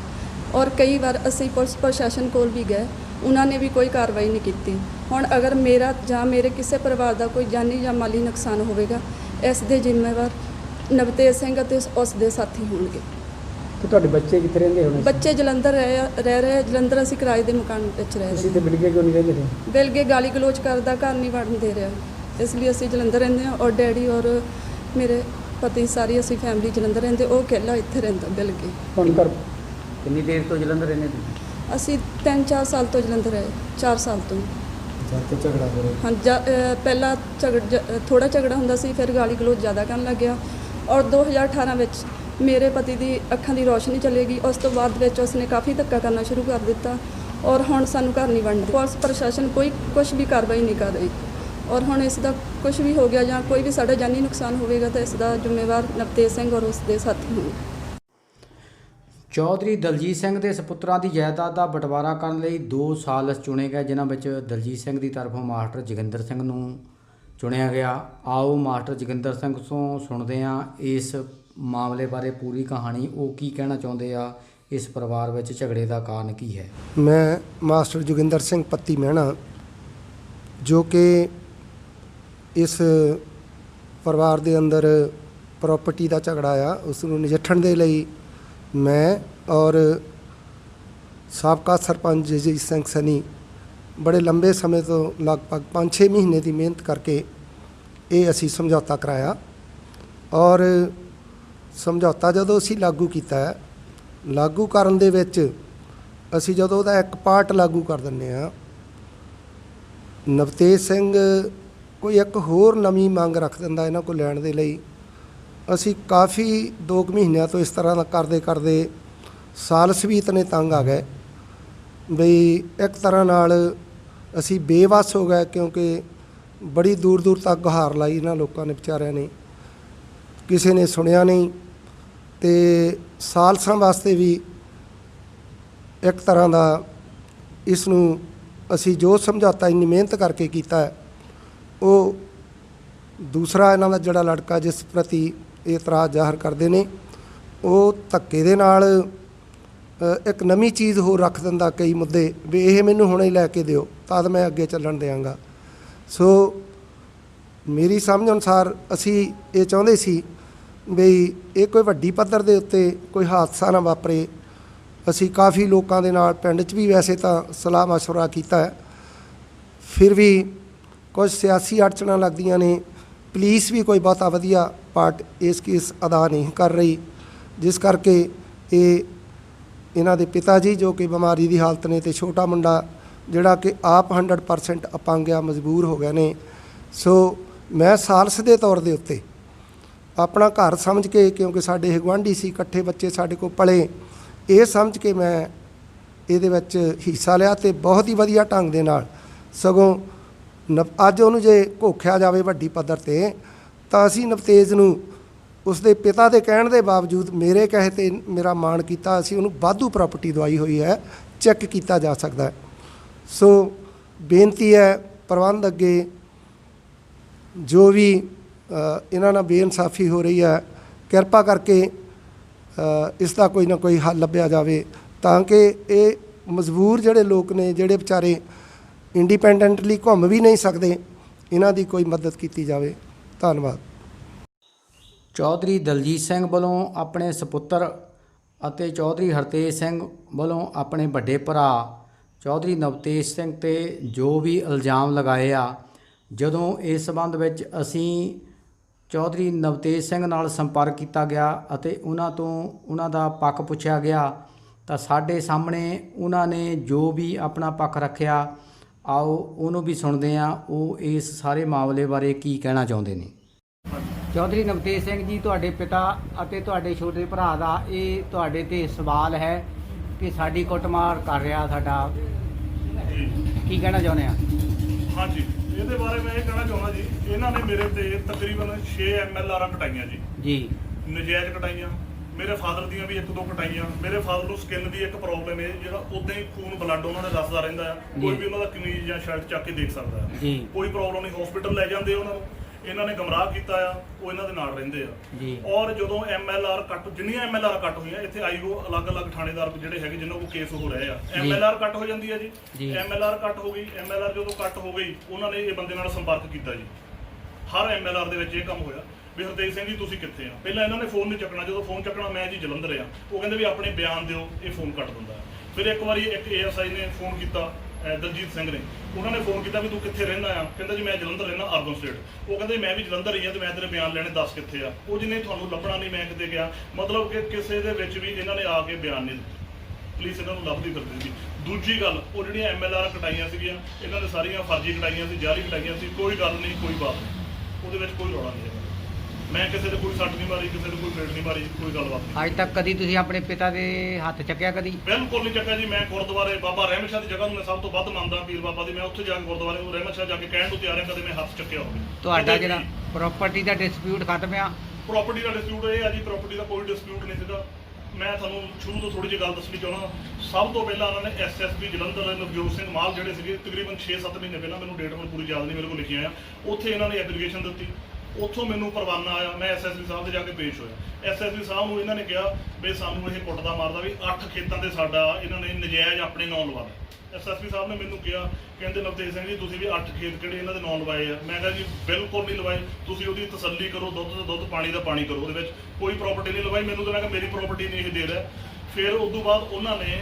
ਔਰ ਕਈ ਵਾਰ ਅਸੀਂ ਪੁਲਿਸ ਪ੍ਰਸ਼ਾਸਨ ਕੋਲ ਵੀ ਗਏ, ਉਹਨਾਂ ਨੇ ਵੀ ਕੋਈ ਕਾਰਵਾਈ ਨਹੀਂ ਕੀਤੀ। ਹੁਣ ਅਗਰ ਮੇਰਾ ਜਾਂ ਮੇਰੇ ਕਿਸੇ ਪਰਿਵਾਰ ਦਾ ਕੋਈ ਜਾਨੀ ਜਾਂ ਮਾਲੀ ਨੁਕਸਾਨ ਹੋਵੇਗਾ, ਇਸ ਦੇ ਜ਼ਿੰਮੇਵਾਰ ਨਵਤੇਜ ਸਿੰਘ ਅਤੇ ਉਸ ਦੇ ਸਾਥੀ ਹੋਣਗੇ। ਤੇ ਤੁਹਾਡੇ ਬੱਚੇ ਕਿੱਥੇ ਰਹਿੰਦੇ ਹੁਣ? ਬੱਚੇ ਜਲੰਧਰ ਰਹਿ ਰਹੇ। ਜਲੰਧਰ ਅਸੀਂ ਕਿਰਾਏ ਦੇ ਮਕਾਨ ਵਿੱਚ ਰਹਿ ਤੁਸੀਂ ਰਹੇ। ਤੇ ਬਿਲਗੇ ਕਿਉਂ ਨਹੀਂ ਰਹਿੰਦੇ? ਬਿਲਗੇ ਗਾਲੀ ਗਲੋਚ ਕਰਦਾ, ਘਰ ਨਹੀਂ ਵੜਨ ਦੇ ਰਿਹਾ, ਇਸ ਲਈ ਅਸੀਂ ਜਲੰਧਰ ਰਹਿੰਦੇ ਹਾਂ ਔਰ ਡੈਡੀ ਔਰ ਮੇਰੇ ਪਤੀ ਸਾਰੀ ਅਸੀਂ ਫੈਮਿਲੀ ਜਲੰਧਰ ਰਹਿੰਦੇ। ਉਹ ਇਕੱਲਾ ਇੱਥੇ ਰਹਿੰਦਾ ਬਿਲਗੇ। ਹੁਣ ਘਰ ਕਿੰਨੀ ਦੇਰ ਤੋਂ ਜਲੰਧਰ ਰਹਿੰਦੇ ਤੁਸੀਂ? ਅਸੀਂ 3-4 ਸਾਲ ਤੋਂ ਜਲੰਧਰ ਰਹੇ, 4 ਸਾਲ ਤੋਂ। ਤੇ ਝਗੜਾ ਹੋ ਰਿਹਾ? ਹਾਂ, ਪਹਿਲਾਂ ਥੋੜਾ ਝਗੜਾ ਹੁੰਦਾ ਸੀ, ਫਿਰ ਗਾਲੀ ਗਲੋਚ ਜ਼ਿਆਦਾ ਕਰਨ ਲੱਗ ਗਿਆ ਔਰ 2018 ਵਿੱਚ ਮੇਰੇ ਪਤੀ ਦੀ ਅੱਖਾਂ ਦੀ ਰੋਸ਼ਨੀ ਚਲੀ ਗਈ। ਉਸ ਤੋਂ ਬਾਅਦ ਵਿੱਚ ਉਸਨੇ ਕਾਫੀ ਧੱਕਾ ਕਰਨਾ ਸ਼ੁਰੂ ਕਰ ਦਿੱਤਾ ਔਰ ਹੁਣ ਸਾਨੂੰ ਘਰ ਨਹੀਂ ਵੜਨ ਦੇ। ਪੁਲਿਸ ਪ੍ਰਸ਼ਾਸਨ ਕੁਝ ਵੀ ਕਾਰਵਾਈ ਨਹੀਂ ਕਰ ਰਹੀ ਔਰ ਹੁਣ ਇਸ ਦਾ ਕੁਝ ਵੀ ਹੋ ਗਿਆ ਜਾਂ ਕੋਈ ਵੀ ਸਾਡਾ ਜਾਨੀ ਨੁਕਸਾਨ ਹੋਵੇਗਾ ਤਾਂ ਇਸ ਦਾ ਜ਼ਿੰਮੇਵਾਰ ਨਵਤੇਜ ਸਿੰਘ ਔਰ ਉਸ ਦੇ ਸਾਥੀ ਹੋਣਗੇ। ਚੌਧਰੀ ਦਲਜੀਤ ਸਿੰਘ ਦੇ ਸਪੁੱਤਰਾਂ ਦੀ ਜਾਇਦਾਦ ਦਾ ਬਟਵਾਰਾ ਕਰਨ ਲਈ 2 ਸਾਲਸ ਚੁਣੇ ਗਏ, ਜਿਨ੍ਹਾਂ ਵਿੱਚ ਦਲਜੀਤ ਸਿੰਘ ਦੀ ਤਰਫੋਂ ਮਾਸਟਰ ਜੋਗਿੰਦਰ ਸਿੰਘ ਨੂੰ ਚੁਣਿਆ ਗਿਆ। ਆਓ ਮਾਸਟਰ ਜੋਗਿੰਦਰ ਸਿੰਘ ਤੋਂ ਸੁਣਦੇ ਹਾਂ ਇਸ ਮਾਮਲੇ ਬਾਰੇ ਪੂਰੀ ਕਹਾਣੀ। ਉਹ ਕੀ ਕਹਿਣਾ ਚਾਹੁੰਦੇ ਆ, ਇਸ ਪਰਿਵਾਰ ਵਿੱਚ ਝਗੜੇ ਦਾ ਕਾਰਨ ਕੀ ਹੈ। ਮੈਂ ਮਾਸਟਰ ਜੋਗਿੰਦਰ ਸਿੰਘ ਪੱਤੀ ਮਹਿਣਾ, ਜੋ ਕਿ ਇਸ ਪਰਿਵਾਰ ਦੇ ਅੰਦਰ ਪ੍ਰਾਪਰਟੀ ਦਾ ਝਗੜਾ ਆ, ਉਸ ਨੂੰ ਨਜਿੱਠਣ ਦੇ ਲਈ ਮੈਂ ਔਰ ਸਾਬਕਾ ਸਰਪੰਚ ਜਗਜੀਤ ਸਿੰਘ ਸਨੀ ਬੜੇ ਲੰਬੇ ਸਮੇਂ ਤੋਂ ਲਗਭਗ 5-6 ਮਹੀਨੇ ਦੀ ਮਿਹਨਤ ਕਰਕੇ ਇਹ ਅਸੀਂ ਸਮਝੌਤਾ ਕਰਾਇਆ ਔਰ ਸਮਝੌਤਾ ਜਦੋਂ ਅਸੀਂ ਲਾਗੂ ਕੀਤਾ, ਲਾਗੂ ਕਰਨ ਦੇ ਵਿੱਚ ਅਸੀਂ ਜਦੋਂ ਉਹਦਾ ਇੱਕ ਪਾਰਟ ਲਾਗੂ ਕਰ ਦਿੰਦੇ ਹਾਂ, ਨਵਤੇਜ ਸਿੰਘ ਕੋਈ ਇੱਕ ਹੋਰ ਨਵੀਂ ਮੰਗ ਰੱਖ ਦਿੰਦਾ ਇਹਨਾਂ ਕੋਲ ਲੈਣ ਦੇ ਲਈ। ਅਸੀਂ ਕਾਫੀ 2 ਮਹੀਨਿਆਂ ਤੋਂ ਇਸ ਤਰ੍ਹਾਂ ਦਾ ਕਰਦੇ ਸਾਲਸ ਵੀ ਇਤਨੇ ਤੰਗ ਆ ਗਏ ਬਈ ਇੱਕ ਤਰ੍ਹਾਂ ਨਾਲ ਅਸੀਂ ਬੇਵੱਸ ਹੋ ਗਏ, ਕਿਉਂਕਿ ਬੜੀ ਦੂਰ ਦੂਰ ਤੱਕ ਗੁਹਾਰ ਲਾਈ ਇਹਨਾਂ ਲੋਕਾਂ ਨੇ, ਵਿਚਾਰਿਆਂ ਨੇ, ਕਿਸੇ ਨੇ ਸੁਣਿਆ ਨਹੀਂ। ਅਤੇ ਸਾਲਸਾਂ ਵਾਸਤੇ ਵੀ ਇੱਕ ਤਰ੍ਹਾਂ ਦਾ ਇਸ ਨੂੰ ਅਸੀਂ ਜੋ ਸਮਝੌਤਾ ਇੰਨੀ ਮਿਹਨਤ ਕਰਕੇ ਕੀਤਾ ਹੈ, ਉਹ ਦੂਸਰਾ ਇਹਨਾਂ ਦਾ ਜਿਹੜਾ ਲੜਕਾ ਜਿਸ ਪ੍ਰਤੀ ਇਤਰਾਜ਼ ਜ਼ਾਹਰ ਕਰਦੇ ਨੇ, ਉਹ ਧੱਕੇ ਦੇ ਨਾਲ ਇੱਕ ਨਵੀਂ ਚੀਜ਼ ਹੋਰ ਰੱਖ ਦਿੰਦਾ, ਕਈ ਮੁੱਦੇ ਵੀ ਇਹ ਮੈਨੂੰ ਹੁਣੇ ਲੈ ਕੇ ਦਿਓ ਤਦ ਮੈਂ ਅੱਗੇ ਚੱਲਣ ਦਿਆਂਗਾ। ਸੋ ਮੇਰੀ ਸਮਝ ਅਨੁਸਾਰ ਅਸੀਂ ਇਹ ਚਾਹੁੰਦੇ ਸੀ ਵੀ ਇਹ ਕੋਈ ਵੱਡੀ ਪੱਧਰ ਦੇ ਉੱਤੇ ਕੋਈ ਹਾਦਸਾ ਨਾ ਵਾਪਰੇ। ਅਸੀਂ ਕਾਫੀ ਲੋਕਾਂ ਦੇ ਨਾਲ ਪਿੰਡ 'ਚ ਵੀ ਵੈਸੇ ਤਾਂ ਸਲਾਹ ਮਸ਼ਵਰਾ ਕੀਤਾ ਹੈ, ਫਿਰ ਵੀ ਕੁਝ ਸਿਆਸੀ ਅੜਚਣਾਂ ਲੱਗਦੀਆਂ ਨੇ। ਪੁਲਿਸ ਵੀ ਕੋਈ ਬਹੁਤਾ ਵਧੀਆ ਪਾਰਟ ਇਸ ਕੇਸ ਅਦਾ ਨਹੀਂ ਕਰ ਰਹੀ, ਜਿਸ ਕਰਕੇ ਇਹ ਇਹਨਾਂ ਦੇ ਪਿਤਾ ਜੀ ਜੋ ਕਿ ਬਿਮਾਰੀ ਦੀ ਹਾਲਤ ਨੇ, ਤੇ ਛੋਟਾ ਮੁੰਡਾ ਜਿਹੜਾ ਕਿ ਆਪ 100% ਅਪੰਗ ਆ, ਮਜਬੂਰ ਹੋ ਗਏ ਨੇ। ਸੋ ਮੈਂ ਸਾਲਸ ਦੇ ਤੌਰ ਦੇ ਉੱਤੇ ਆਪਣਾ ਘਰ ਸਮਝ ਕੇ, ਕਿਉਂਕਿ ਸਾਡੇ ਇਹ ਗੁਆਂਢੀ ਸੀ, ਇਕੱਠੇ ਬੱਚੇ ਸਾਡੇ ਕੋਲ ਪਲੇ, ਇਹ ਸਮਝ ਕੇ ਮੈਂ ਇਹਦੇ ਵਿੱਚ ਹਿੱਸਾ ਲਿਆ ਤੇ ਬਹੁਤ ਹੀ ਵਧੀਆ ਢੰਗ ਦੇ ਨਾਲ। ਸਗੋਂ ਅੱਜ ਉਹਨੂੰ ਜੇ ਘੋਖਿਆ ਜਾਵੇ ਵੱਡੀ ਪੱਧਰ 'ਤੇ, ਤਾਂ ਅਸੀਂ ਨਵਤੇਜ ਨੂੰ ਉਸਦੇ ਪਿਤਾ ਦੇ ਕਹਿਣ ਦੇ ਬਾਵਜੂਦ, ਮੇਰੇ ਕਹੇ 'ਤੇ ਮੇਰਾ ਮਾਣ ਕੀਤਾ, ਅਸੀਂ ਉਹਨੂੰ ਵਾਧੂ ਪ੍ਰਾਪਰਟੀ ਦਵਾਈ ਹੋਈ ਹੈ, ਚੈੱਕ ਕੀਤਾ ਜਾ ਸਕਦਾ ਹੈ। ਸੋ ਬੇਨਤੀ ਹੈ ਪ੍ਰਬੰਧ ਅੱਗੇ, ਜੋ ਵੀ ਇਹਨਾਂ ਨਾਲ ਬੇਇਨਸਾਫੀ ਹੋ ਰਹੀ ਹੈ, ਕਿਰਪਾ ਕਰਕੇ ਇਸ ਦਾ ਕੋਈ ਨਾ ਕੋਈ ਹੱਲ ਲੱਭਿਆ ਜਾਵੇ, ਤਾਂ ਕਿ ਇਹ ਮਜਬੂਰ ਜਿਹੜੇ ਲੋਕ ਨੇ, ਜਿਹੜੇ ਵਿਚਾਰੇ ਇੰਡੀਪੈਂਡੈਂਟਲੀ ਘੁੰਮ ਵੀ ਨਹੀਂ ਸਕਦੇ, ਇਹਨਾਂ ਦੀ ਕੋਈ ਮਦਦ ਕੀਤੀ ਜਾਵੇ। ਧੰਨਵਾਦ। ਚੌਧਰੀ ਦਲਜੀਤ ਸਿੰਘ ਵੱਲੋਂ ਆਪਣੇ ਸਪੁੱਤਰ ਅਤੇ ਚੌਧਰੀ ਹਰਤੇਜ ਸਿੰਘ ਵੱਲੋਂ ਆਪਣੇ ਵੱਡੇ ਭਰਾ ਚੌਧਰੀ ਨਵਤੇਜ ਸਿੰਘ ਤੇ ਜੋ ਵੀ ਇਲਜ਼ਾਮ ਲਗਾਏ ਆ, ਜਦੋਂ ਇਸ ਸੰਬੰਧ ਵਿੱਚ ਅਸੀਂ ਚੌਧਰੀ ਨਵਤੇਜ ਸਿੰਘ ਨਾਲ ਸੰਪਰਕ ਕੀਤਾ ਗਿਆ ਅਤੇ ਉਹਨਾਂ ਤੋਂ ਉਹਨਾਂ ਦਾ ਪੱਖ ਪੁੱਛਿਆ ਗਿਆ, ਤਾਂ ਸਾਡੇ ਸਾਹਮਣੇ ਉਹਨਾਂ ਨੇ ਜੋ ਵੀ ਆਪਣਾ ਪੱਖ ਰੱਖਿਆ, ਆਓ ਉਹਨੂੰ ਵੀ ਸੁਣਦੇ ਹਾਂ, ਉਹ ਇਸ ਸਾਰੇ ਮਾਮਲੇ ਬਾਰੇ ਕੀ ਕਹਿਣਾ ਚਾਹੁੰਦੇ ਨੇ। ਚੌਧਰੀ ਨਵਤੇਜ ਸਿੰਘ ਜੀ, ਤੁਹਾਡੇ ਪਿਤਾ ਅਤੇ ਤੁਹਾਡੇ ਛੋਟੇ ਭਰਾ ਦਾ ਇਹ ਤੁਹਾਡੇ ਤੇ ਸਵਾਲ ਹੈ ਕਿ ਸਾਡੀ ਕੁੱਟਮਾਰ ਕਰ ਰਿਹਾ ਸਾਡਾ, ਕੀ ਕਹਿਣਾ ਚਾਹੁੰਦੇ ਆ? ਹਾਂਜੀ, ਇਹਦੇ ਬਾਰੇ ਮੈਂ ਇਹ ਕਹਿਣਾ ਚਾਹੁੰਦਾ ਜੀ, ਇਹਨਾਂ ਨੇ ਮੇਰੇ ਤੇ ਤਕਰੀਬਨ 6 MLR ਕਟਾਈਆਂ ਜੀ, ਨਜਾਇਜ਼ ਕਟਾਈਆਂ। ਮੇਰੇ ਫਾਦਰ ਦੀਆਂ ਵੀ 1-2 ਕਟਾਈਆਂ। ਮੇਰੇ ਫਾਦਰ ਨੂੰ ਸਕਿਨ ਦੀ ਇੱਕ ਪ੍ਰੋਬਲਮ ਹੈ, ਜਿਹੜਾ ਉਦਾਂ ਹੀ ਖੂਨ ਬਲੱਡ ਉਹਨਾਂ ਦਾ ਦੱਸਦਾ ਰਹਿੰਦਾ ਆ, ਕੋਈ ਵੀ ਉਹਨਾਂ ਦਾ ਕਮੀਜ਼ ਜਾਂ ਸ਼ਰਟ ਚੱਕ ਕੇ ਦੇਖ ਸਕਦਾ ਹੈ, ਕੋਈ ਪ੍ਰੋਬਲਮ ਨਹੀਂ। ਹਸਪੀਟਲ ਲੈ ਜਾਂਦੇ ਉਹਨਾਂ ਨੂੰ, ਇਹਨਾਂ ਨੇ ਗਮਰਾਹ ਕੀਤਾ ਆ, ਉਹ ਇਹਨਾਂ ਦੇ ਨਾਲ ਰਹਿੰਦੇ ਆ। ਔਰ ਜਦੋਂ MLR ਕੱਟ, ਜਿੰਨੀਆਂ MLR ਕੱਟ ਹੋਈਆਂ, ਇੱਥੇ IO ਅਲੱਗ-ਅਲੱਗ ਥਾਣੇਦਾਰ ਜਿਹੜੇ ਹੈਗੇ ਜਿਨ੍ਹਾਂ ਕੋਲ ਕੇਸ ਹੋ ਰਹੇ ਆ, MLR ਕੱਟ ਹੋ ਜਾਂਦੀ ਹੈ ਜੀ। MLR ਕੱਟ ਹੋ ਗਈ, MLR ਜਦੋਂ ਕੱਟ ਹੋ ਗਈ, ਉਹਨਾਂ ਨੇ ਇਹ ਬੰਦੇ ਨਾਲ ਸੰਪਰਕ ਕੀਤਾ ਜੀ। ਹਰ MLR ਦੇ ਵਿੱਚ ਇਹ ਕੰਮ ਹੋਇਆ ਵੀ ਹਰਤੇਜ ਸਿੰਘ ਜੀ ਤੁਸੀਂ ਕਿੱਥੇ ਆ। ਪਹਿਲਾਂ ਇਹਨਾਂ ਨੇ ਫੋਨ ਨਹੀਂ ਚੱਕਣਾ, ਜਦੋਂ ਫੋਨ ਚੱਕਣਾ ਮੈਂ ਜੀ ਜਲੰਧਰ ਆ, ਉਹ ਕਹਿੰਦੇ ਵੀ ਆਪਣੇ ਬਿਆਨ ਦਿਓ, ਇਹ ਫੋਨ ਕੱਟ ਦਿੰਦਾ। ਫਿਰ ਇੱਕ ਵਾਰੀ ਇੱਕ ASI ਨੇ ਫੋਨ ਕੀਤਾ, ਦਲਜੀਤ ਸਿੰਘ ਨੇ, ਉਹਨਾਂ ਨੇ ਫੋਨ ਕੀਤਾ ਵੀ ਤੂੰ ਕਿੱਥੇ ਰਹਿੰਦਾ ਆ, ਕਹਿੰਦਾ ਜੀ ਮੈਂ ਜਲੰਧਰ ਰਹਿੰਦਾ, ਅਰਬਨ ਸਟੇਟ। ਉਹ ਕਹਿੰਦੇ ਮੈਂ ਵੀ ਜਲੰਧਰ ਹੀ ਆ ਤੇ ਮੈਂ ਤੇਰੇ ਬਿਆਨ ਲੈਣੇ, ਦੱਸ ਕਿੱਥੇ ਆ। ਉਹ ਜਿਹਨੇ ਤੁਹਾਨੂੰ ਲੱਭਣਾ ਨਹੀਂ, ਮੈਂ ਕਿਤੇ ਗਿਆ, ਮਤਲਬ ਕਿ ਕਿਸੇ ਦੇ ਵਿੱਚ ਵੀ ਇਹਨਾਂ ਨੇ ਆ ਕੇ ਬਿਆਨ ਨਹੀਂ ਦਿੱਤੇ। ਪੁਲਿਸ ਇਹਨਾਂ ਨੂੰ ਲੱਭਦੀ ਫਿਰਦੀ ਸੀ। ਦੂਜੀ ਗੱਲ, ਉਹ ਜਿਹੜੀਆਂ MLR ਕਟਾਈਆਂ ਸੀਗੀਆਂ, ਇਹਨਾਂ ਨੇ ਸਾਰੀਆਂ ਫਰਜ਼ੀ ਕਟਾਈਆਂ ਸੀ, ਜਾਲੀ ਕਟਾਈਆਂ ਸੀ, ਕੋਈ ਗੱਲ ਨਹੀਂ, ਕੋਈ ਬਾਤ ਨਹੀਂ, ਉਹਦੇ ਵਿੱਚ ਕੋਈ ਰੌਲਾ ਨਹੀਂ ਹੈ। ਮੈਂ ਕਿਸੇ ਦੇ ਕੋਈ ਸੱਟ ਨਹੀਂ ਮਾਰੀ, ਕਿਸੇ ਦੇ ਕੋਈ ਪਲੇਟ ਨਹੀਂ ਮਾਰੀ, ਕੋਈ ਗੱਲਬਾਤ ਨਹੀਂ। ਅੱਜ ਤੱਕ ਕਦੀ ਤੁਸੀਂ ਆਪਣੇ ਪਿਤਾ ਦੇ ਹੱਥ ਚੱਕਿਆ ਕਦੀ? ਬਿਲਕੁਲ ਨਹੀਂ ਚੱਕਿਆ ਜੀ। ਮੈਂ ਗੁਰਦੁਆਰੇ ਬਾਬਾ ਰਹਿਮਤ ਸ਼ਾਹ ਦੀ ਜਗ੍ਹਾ ਨੂੰ ਮੈਂ ਸਭ ਤੋਂ ਵੱਧ ਮੰਨਦਾ, ਪੀਰ ਬਾਬਾ ਦੀ। ਮੈਂ ਉੱਥੇ ਜਾ ਕੇ ਗੁਰਦੁਆਰੇ ਨੂੰ ਰਹਿਮਤ ਸ਼ਾਹ ਜਾ ਕੇ ਕਹਿਣ ਨੂੰ ਤਿਆਰ ਹਾਂ, ਕਦੇ ਮੈਂ ਹੱਥ ਚੱਕਿਆ ਹੋਵੇ। ਤੁਹਾਡਾ ਜਿਹੜਾ ਪ੍ਰਾਪਰਟੀ ਦਾ ਡਿਸਪਿਊਟ ਖਤਮ ਆ? ਪ੍ਰਾਪਰਟੀ ਦਾ ਡਿਸਪਿਊਟ ਇਹ ਆ ਜੀ, ਪ੍ਰਾਪਰਟੀ ਦਾ ਕੋਈ ਡਿਸਪਿਊਟ ਨਹੀਂ ਸੀਗਾ। ਮੈਂ ਤੁਹਾਨੂੰ ਸ਼ੁਰੂ ਤੋਂ ਥੋੜੀ ਜਿਹੀ ਗੱਲ ਦੱਸਣੀ ਚਾਹੁੰਦਾ। ਸਭ ਤੋਂ ਪਹਿਲਾਂ ਉਹਨਾਂ ਨੇ SSP ਜਲੰਧਰ ਨਵਜੋਤ ਸਿੰਘ ਮਾਲ ਜਿਹੜੇ ਸੀਗੇ, ਤਕਰੀਬਨ 6-7 ਮਹੀਨੇ ਪਹਿਲਾਂ, ਮੈਨੂੰ ਡੇਟ ਹੁਣ ਪੂਰੀ ਯਾਦ ਨਹੀਂ ਮੇਰੇ ਕੋਲ ਲਿਖੀਆਂ ਆ, ਉੱਥੇ ਇਹਨਾਂ ਨੇ ਐਪਲੀਕੇਸ਼ਨ ਦਿੱਤੀ। ਉੱਥੋਂ ਮੈਨੂੰ ਪਰਵਾਨਾ ਆਇਆ, ਮੈਂ SSP ਸਾਹਿਬ ਦੇ ਜਾ ਕੇ ਪੇਸ਼ ਹੋਇਆ। SSP ਸਾਹਿਬ ਨੂੰ ਇਹਨਾਂ ਨੇ ਕਿਹਾ ਵੀ ਸਾਨੂੰ ਇਹ ਕੁੱਟਦਾ ਮਾਰਦਾ, ਵੀ 8 ਖੇਤਾਂ ਦੇ ਸਾਡਾ ਇਹਨਾਂ ਨੇ ਨਜਾਇਜ਼ ਆਪਣੇ ਨਾਂ ਲਵਾ ਲਿਆ। SSP ਸਾਹਿਬ ਨੇ ਮੈਨੂੰ ਕਿਹਾ, ਕਹਿੰਦੇ ਨਵਤੇਜ ਸਿੰਘ ਜੀ ਤੁਸੀਂ ਵੀ 8 ਖੇਤ ਕਿਹੜੇ ਇਹਨਾਂ ਦੇ ਨਾਂ ਲਵਾਏ ਆ। ਮੈਂ ਕਿਹਾ ਜੀ ਬਿਲਕੁਲ ਨਹੀਂ ਲਵਾਏ, ਤੁਸੀਂ ਉਹਦੀ ਤਸੱਲੀ ਕਰੋ, ਦੁੱਧ ਦਾ ਦੁੱਧ, ਪਾਣੀ ਦਾ ਪਾਣੀ ਕਰੋ, ਉਹਦੇ ਵਿੱਚ ਕੋਈ ਪ੍ਰਾਪਰਟੀ ਨਹੀਂ ਲਵਾਈ। ਮੈਨੂੰ ਤਾਂ ਮੈਂ ਕਿਹਾ ਮੇਰੀ ਪ੍ਰਾਪਰਟੀ ਨਹੀਂ ਇਹ ਦੇ ਰਿਹਾ। ਫਿਰ ਉਸ ਤੋਂ ਬਾਅਦ ਉਹਨਾਂ ਨੇ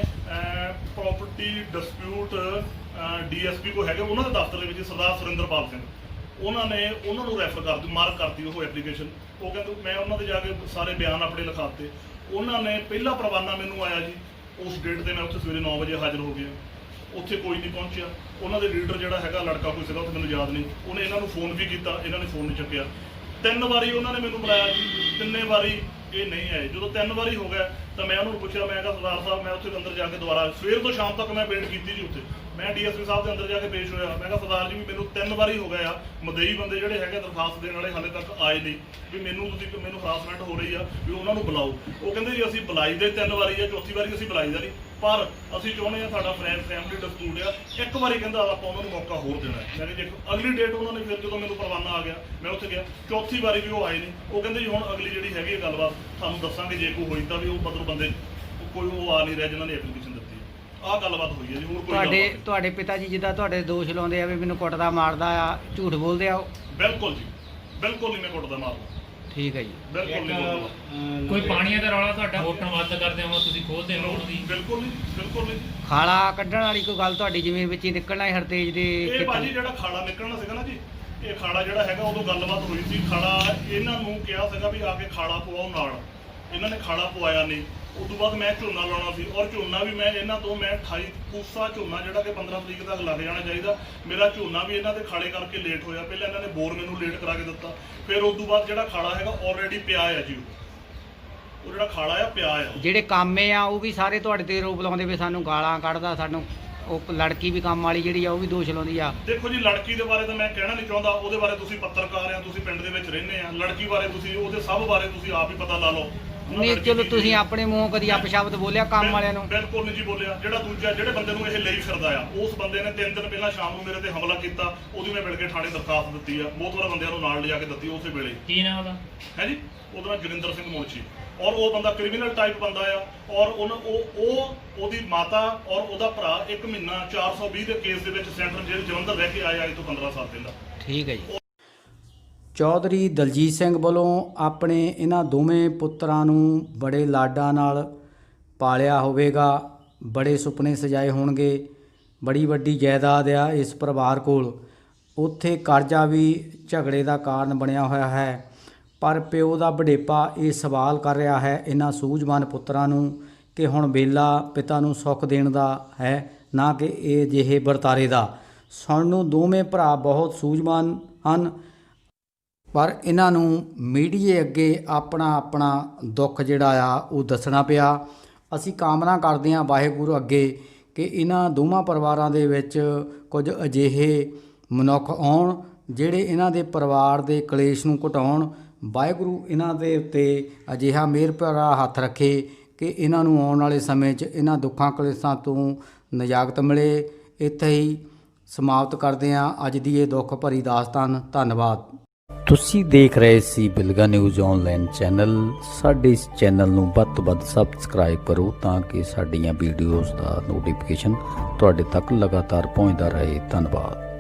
ਪ੍ਰਾਪਰਟੀ ਡਿਸਪਿਊਟ DSP ਕੋ ਹੈਗੇ ਉਹਨਾਂ ਦੇ ਦਫ਼ਤਰ ਦੇ ਵਿੱਚ, ਸਰਦਾਰ ਸੁਰਿੰਦਰਪਾਲ ਸਿੰਘ, ਉਹਨਾਂ ਨੇ ਉਹਨਾਂ ਨੂੰ ਰੈਫਰ ਕਰ ਮਾਰਕ ਕਰਤੀ ਉਹ ਐਪਲੀਕੇਸ਼ਨ। ਉਹ ਕਹਿੰਦੇ, ਮੈਂ ਉਹਨਾਂ ਦੇ ਜਾ ਕੇ ਸਾਰੇ ਬਿਆਨ ਆਪਣੇ ਲਿਖਾਤੇ। ਉਹਨਾਂ ਨੇ ਪਹਿਲਾ ਪਰਵਾਨਾ ਮੈਨੂੰ ਆਇਆ ਜੀ, ਉਸ ਡੇਟ ਤੇ ਮੈਂ ਉੱਥੇ ਸਵੇਰੇ 9 ਵਜੇ ਹਾਜ਼ਰ ਹੋ ਗਿਆ। ਉੱਥੇ ਕੋਈ ਨਹੀਂ ਪਹੁੰਚਿਆ। ਉਹਨਾਂ ਦੇ ਲੀਡਰ ਜਿਹੜਾ ਹੈਗਾ, ਲੜਕਾ ਕੋਈ ਸੀਗਾ ਉੱਥੇ, ਮੈਨੂੰ ਯਾਦ ਨਹੀਂ, ਉਹਨੇ ਇਹਨਾਂ ਨੂੰ ਫੋਨ ਵੀ ਕੀਤਾ, ਇਹਨਾਂ ਨੇ ਫੋਨ ਨਹੀਂ ਚੱਕਿਆ। 3 ਵਾਰੀ ਉਹਨਾਂ ਨੇ ਮੈਨੂੰ ਬੁਲਾਇਆ ਜੀ, 3 ਵਾਰੀ ਇਹ ਨਹੀਂ ਆਏ। ਜਦੋਂ 3 ਵਾਰੀ ਹੋ ਗਿਆ ਤਾਂ ਮੈਂ ਉਹਨਾਂ ਨੂੰ ਪੁੱਛਿਆ, ਮੈਂ ਕਿਹਾ ਸਰਦਾਰ ਸਾਹਿਬ, ਮੈਂ ਉੱਥੇ ਅੰਦਰ ਜਾ ਕੇ ਦੁਬਾਰਾ ਸਵੇਰ ਤੋਂ ਸ਼ਾਮ ਤੱਕ ਮੈਂ ਵੇਟ ਕੀਤੀ ਜੀ। ਉੱਥੇ ਮੈਂ DSP ਸਾਹਿਬ ਦੇ ਅੰਦਰ ਜਾ ਕੇ ਪੇਸ਼ ਹੋਇਆ। ਮੈਂ ਕਿਹਾ ਸਰਦਾਰ ਜੀ, ਵੀ ਮੈਨੂੰ 3 ਵਾਰੀ ਹੋ ਗਿਆ, ਮਦਈ ਬੰਦੇ ਜਿਹੜੇ ਹੈਗੇ ਦਰਖਾਸਤ ਦੇਣ ਵਾਲੇ ਹਾਲੇ ਤੱਕ ਆਏ ਨਹੀਂ, ਵੀ ਮੈਨੂੰ ਹਰਾਸਮੈਂਟ ਹੋ ਰਹੀ ਆ, ਵੀ ਉਹਨਾਂ ਨੂੰ ਬੁਲਾਓ। ਉਹ ਕਹਿੰਦੇ ਜੀ ਅਸੀਂ ਬੁਲਾਈ ਦੇ 3 ਵਾਰੀ ਆ, 4ਥੀ ਵਾਰੀ ਅਸੀਂ ਬੁਲਾਈ ਦਾ ਨਹੀਂ, ਪਰ ਅਸੀਂ ਚਾਹੁੰਦੇ ਆ ਸਾਡਾ ਫੈਮਿਲੀ ਡਿਸਪਿਊਟ ਆ, ਇੱਕ ਵਾਰੀ ਕਹਿੰਦਾ ਆਪਾਂ ਉਹਨਾਂ ਨੂੰ ਮੌਕਾ ਹੋਰ ਦੇਣਾ। ਮੈਂ ਕਿਹਾ ਜੀ ਅਗਲੀ ਡੇਟ ਉਹਨਾਂ ਨੇ, ਫਿਰ ਜਦੋਂ ਮੈਨੂੰ ਪਰਵਾਨਾ ਆ ਗਿਆ ਮੈਂ ਉੱਥੇ ਗਿਆ, 4ਥੀ ਵਾਰੀ ਵੀ ਉਹ ਆਏ ਨਹੀਂ। ਉਹ ਕਹਿੰਦੇ ਜੀ ਹੁਣ ਅਗਲੀ ਜਿਹੜੀ ਹੈਗੀ ਗੱਲਬਾਤ ਤੁਹਾਨੂੰ ਦੱਸਾਂਗੇ, ਜੇ ਕੋਈ ਹੋਈ ਤਾਂ ਵੀ ਉਹ ਮਤਲਬ ਬੰਦੇ ਕੋਈ ਉਹ ਆ ਨਹੀਂ ਰਿਹਾ ਜਿਨ੍ਹਾਂ ਨੇ ਐਪਲੀਕੇਸ਼ਨ ਦਿੱਤੀ। ਆਹ ਗੱਲਬਾਤ ਹੋਈ ਹੈ ਜੀ। ਹੋਰ ਕੋਈ ਤੁਹਾਡੇ ਪਿਤਾ ਜੀ ਜਿੱਦਾਂ ਤੁਹਾਡੇ ਦੋਸ਼ ਲਾਉਂਦੇ ਆ ਵੀ ਮੈਨੂੰ ਕੁੱਟਦਾ ਮਾਰਦਾ ਆ, ਝੂਠ ਬੋਲਦੇ ਆ ਉਹ? ਬਿਲਕੁਲ ਜੀ, ਬਿਲਕੁਲ ਨਹੀਂ ਮੈਂ ਕੁੱਟਦਾ ਮਾਰਦਾ। ਠੀਕ ਹੈ ਜੀ। ਬਿਲਕੁਲ ਨਹੀਂ। ਕੋਈ ਪਾਣੀਆਂ ਦਾ ਰੌਲਾ ਤੁਹਾਡਾ ਵੋਟਾਂ ਵੱਧ ਕਰਦੇ ਹੋ, ਤੁਸੀਂ ਖੋਲਦੇ ਹੋ ਰੋਡ ਦੀ? ਬਿਲਕੁਲ ਨਹੀਂ, ਬਿਲਕੁਲ ਨਹੀਂ। ਖਾਲਾ ਕੱਢਣ ਵਾਲੀ ਕੋਈ ਗੱਲ ਤੁਹਾਡੀ ਜ਼ਮੀਨ ਵਿੱਚ ਹੀ ਨਿਕਲਣਾ ਹੈ ਹਰਤੇਜ ਦੇ? ਇਹ ਭਾਜੀ ਜਿਹੜਾ ਖਾਲਾ ਨਿਕਲਣਾ ਸੀਗਾ ਨਾ ਜੀ, ਇਹ ਖਾਲਾ ਜਿਹੜਾ ਹੈਗਾ, ਉਦੋਂ ਗੱਲਬਾਤ ਹੋਈ ਸੀ। ਖਾਲਾ ਇਹਨਾਂ ਨੂੰ ਕਿਹਾ ਸੀਗਾ ਵੀ ਆ ਕੇ ਖਾਲਾ ਪਵਾਓ ਨਾਲ, ਇਹਨਾਂ ਨੇ ਖਾਲਾ ਪਵਾਇਆ ਨਹੀਂ। ਉਸ ਤੋਂ ਬਾਅਦ ਮੈਂ ਝੋਨਾ ਲਾਉਣਾ ਸੀ ਔਰ ਝੋਨਾ ਵੀ ਮੈਂ ਇਹਨਾਂ ਤੋਂ 28 ਪੂਸਾ ਝੋਨਾ ਜਿਹੜਾ ਕਿ 15 ਤਰੀਕ ਤੱਕ ਲੱਗ ਜਾਣਾ ਚਾਹੀਦਾ, ਮੇਰਾ ਝੋਨਾ ਵੀ ਇਹਨਾਂ ਦੇ ਖਾਲੇ ਕਰਕੇ ਲੇਟ ਹੋਇਆ। ਪਹਿਲਾਂ ਇਹਨਾਂ ਨੇ ਬੋਰ ਮੈਨੂੰ ਲੇਟ ਕਰਾ ਕੇ ਦਿੱਤਾ, ਫਿਰ ਉਸ ਤੋਂ ਬਾਅਦ ਜਿਹੜਾ ਖਾਲਾ ਹੈਗਾ ਆਲਰੇਡੀ ਪਿਆ ਆ ਜੀ, ਉਹ ਜਿਹੜਾ ਖਾਲਾ ਆ ਪਿਆ ਆ। ਜਿਹੜੇ ਕਾਮੇ ਆ ਉਹ ਵੀ ਸਾਰੇ ਤੁਹਾਡੇ ਤੇ ਆਰੋਪ ਲਾਉਂਦੇ ਵੀ ਸਾਨੂੰ ਗਾਲਾਂ ਕੱਢਦਾ, ਸਾਨੂੰ ਉਹ ਲੜਕੀ ਵੀ ਕੰਮ ਵਾਲੀ ਜਿਹੜੀ ਆ ਉਹ ਵੀ ਦੋਸ਼ ਲਾਉਂਦੀ ਆ। ਦੇਖੋ ਜੀ, ਲੜਕੀ ਦੇ ਬਾਰੇ ਤਾਂ ਮੈਂ ਕਹਿਣਾ ਨਹੀਂ ਚਾਹੁੰਦਾ, ਉਹਦੇ ਬਾਰੇ ਤੁਸੀਂ ਪੱਤਰਕਾਰ ਆ, ਤੁਸੀਂ ਪਿੰਡ ਦੇ ਵਿੱਚ ਰਹਿੰਦੇ ਆ। ਲੜਕੀ ਬਾਰੇ ਤੁਸੀਂ ਉਹਦੇ ਸਭ ਬਾਰੇ ਤੁਸੀਂ ਆਪ ਹੀ ਪਤਾ ਲਾ ਲਓ। ਨਹੀਂ ਚਲੋ ਤੁਸੀਂ ਆਪਣੇ ਮੂੰਹੋਂ ਕਦੀ ਅਪਸ਼ਬਦ ਬੋਲਿਆ ਕੰਮ ਵਾਲਿਆਂ ਨੂੰ? ਬਿਲਕੁਲ ਨਹੀਂ ਜੀ ਬੋਲਿਆ। ਜਿਹੜਾ ਦੂਜਾ ਜਿਹੜੇ ਬੰਦੇ ਨੂੰ ਇਹ ਲਈ ਫਿਰਦਾ ਆ, ਉਸ ਬੰਦੇ ਨੇ 3 ਦਿਨ ਪਹਿਲਾਂ ਸ਼ਾਮ ਨੂੰ ਮੇਰੇ ਤੇ ਹਮਲਾ ਕੀਤਾ, ਉਹਦੀ ਮੈਂ ਮਿਲ ਕੇ ਥਾਣੇ ਦਰਖਾਸਤ ਦਿੱਤੀ ਆ। ਬਹੁਤ ਵਾਰ ਬੰਦਿਆਂ ਨੂੰ ਨਾਲ ਲਿਜਾ ਕੇ ਦਿੱਤੀ ਉਸੇ ਵੇਲੇ। ਕੀ ਨਾਮ ਉਹਦਾ? ਹੈ ਜੀ, ਉਹਦਾ ਨਾਮ ਜੋਗਿੰਦਰ ਸਿੰਘ ਮੁਨਸ਼ੀ, ਔਰ ਉਹ ਬੰਦਾ ਕ੍ਰਿਮੀਨਲ ਟਾਈਪ ਬੰਦਾ ਆ। ਔਰ ਉਹਦੀ ਮਾਤਾ ਔਰ ਉਹਦਾ ਭਰਾ 1 ਮਹੀਨਾ 420 ਦੇ ਕੇਸ ਦੇ ਵਿੱਚ ਸੈਂਟਰਲ ਜੇਲ੍ਹ ਜਲੰਧਰ ਰਹਿ ਕੇ ਆਏ ਅੱਜ ਤੋਂ 15 ਸਾਲ ਪਹਿਲਾਂ। ਠੀਕ ਹੈ ਜੀ। ਚੌਧਰੀ ਦਲਜੀਤ ਸਿੰਘ ਵੱਲੋਂ ਆਪਣੇ ਇਹਨਾਂ ਦੋਵੇਂ ਪੁੱਤਰਾਂ ਨੂੰ ਬੜੇ ਲਾਡਾਂ ਨਾਲ ਪਾਲਿਆ ਹੋਵੇਗਾ, ਬੜੇ ਸੁਪਨੇ ਸਜਾਏ ਹੋਣਗੇ, ਬੜੀ ਵੱਡੀ ਜਾਇਦਾਦ ਆ ਇਸ ਪਰਿਵਾਰ ਕੋਲ। ਉੱਥੇ ਕਰਜ਼ਾ ਵੀ ਝਗੜੇ ਦਾ ਕਾਰਨ ਬਣਿਆ ਹੋਇਆ ਹੈ, ਪਰ ਪਿਓ ਦਾ ਵਡੇਪਾ ਇਹ ਸਵਾਲ ਕਰ ਰਿਹਾ ਹੈ ਇਹਨਾਂ ਸੂਝਵਾਨ ਪੁੱਤਰਾਂ ਨੂੰ ਕਿ ਹੁਣ ਵੇਲਾ ਪਿਤਾ ਨੂੰ ਸੁੱਖ ਦੇਣ ਦਾ ਹੈ, ਨਾ ਕਿ ਇਹ ਜਿਹੇ ਵਰਤਾਰੇ ਦਾ। ਸੁਣਨ ਨੂੰ ਦੋਵੇਂ ਭਰਾ ਬਹੁਤ ਸੂਝਵਾਨ ਹਨ, ਪਰ ਇਹਨਾਂ ਨੂੰ ਮੀਡੀਏ ਅੱਗੇ ਆਪਣਾ ਆਪਣਾ ਦੁੱਖ ਜਿਹੜਾ ਆ ਉਹ ਦੱਸਣਾ ਪਿਆ। ਅਸੀਂ ਕਾਮਨਾ ਕਰਦੇ ਹਾਂ ਵਾਹਿਗੁਰੂ ਅੱਗੇ ਕਿ ਇਹਨਾਂ ਦੋਵਾਂ ਪਰਿਵਾਰਾਂ ਦੇ ਵਿੱਚ ਕੁਝ ਅਜਿਹੇ ਮਨੁੱਖ ਆਉਣ ਜਿਹੜੇ ਇਹਨਾਂ ਦੇ ਪਰਿਵਾਰ ਦੇ ਕਲੇਸ਼ ਨੂੰ ਘਟਾਉਣ। ਵਾਹਿਗੁਰੂ ਇਹਨਾਂ ਦੇ ਉੱਤੇ ਅਜਿਹਾ ਮਿਹਰ ਭਰਾ ਹੱਥ ਰੱਖੇ ਕਿ ਇਹਨਾਂ ਨੂੰ ਆਉਣ ਵਾਲੇ ਸਮੇਂ 'ਚ ਇਹਨਾਂ ਦੁੱਖਾਂ ਕਲੇਸ਼ਾਂ ਤੋਂ ਨਿਜਾਤ ਮਿਲੇ। ਇੱਥੇ ਹੀ ਸਮਾਪਤ ਕਰਦੇ ਹਾਂ ਅੱਜ ਦੀ ਇਹ ਦੁੱਖ ਭਰੀ ਦਾਸਤਾਨ। ਧੰਨਵਾਦ। ਤੁਸੀਂ ਦੇਖ ਰਹੇ ਸੀ ਬਿਲਗਾ ਨਿਊਜ਼ ਆਨਲਾਈਨ ਚੈਨਲ। ਸਾਡੇ ਇਸ ਚੈਨਲ ਨੂੰ ਵੱਧ ਤੋਂ ਵੱਧ ਸਬਸਕ੍ਰਾਈਬ ਕਰੋ ਤਾਂ ਕਿ ਸਾਡੀਆਂ ਵੀਡੀਓਜ਼ ਦਾ ਨੋਟੀਫਿਕੇਸ਼ਨ ਤੁਹਾਡੇ ਤੱਕ ਲਗਾਤਾਰ ਪਹੁੰਚਦਾ ਰਹੇ। ਧੰਨਵਾਦ।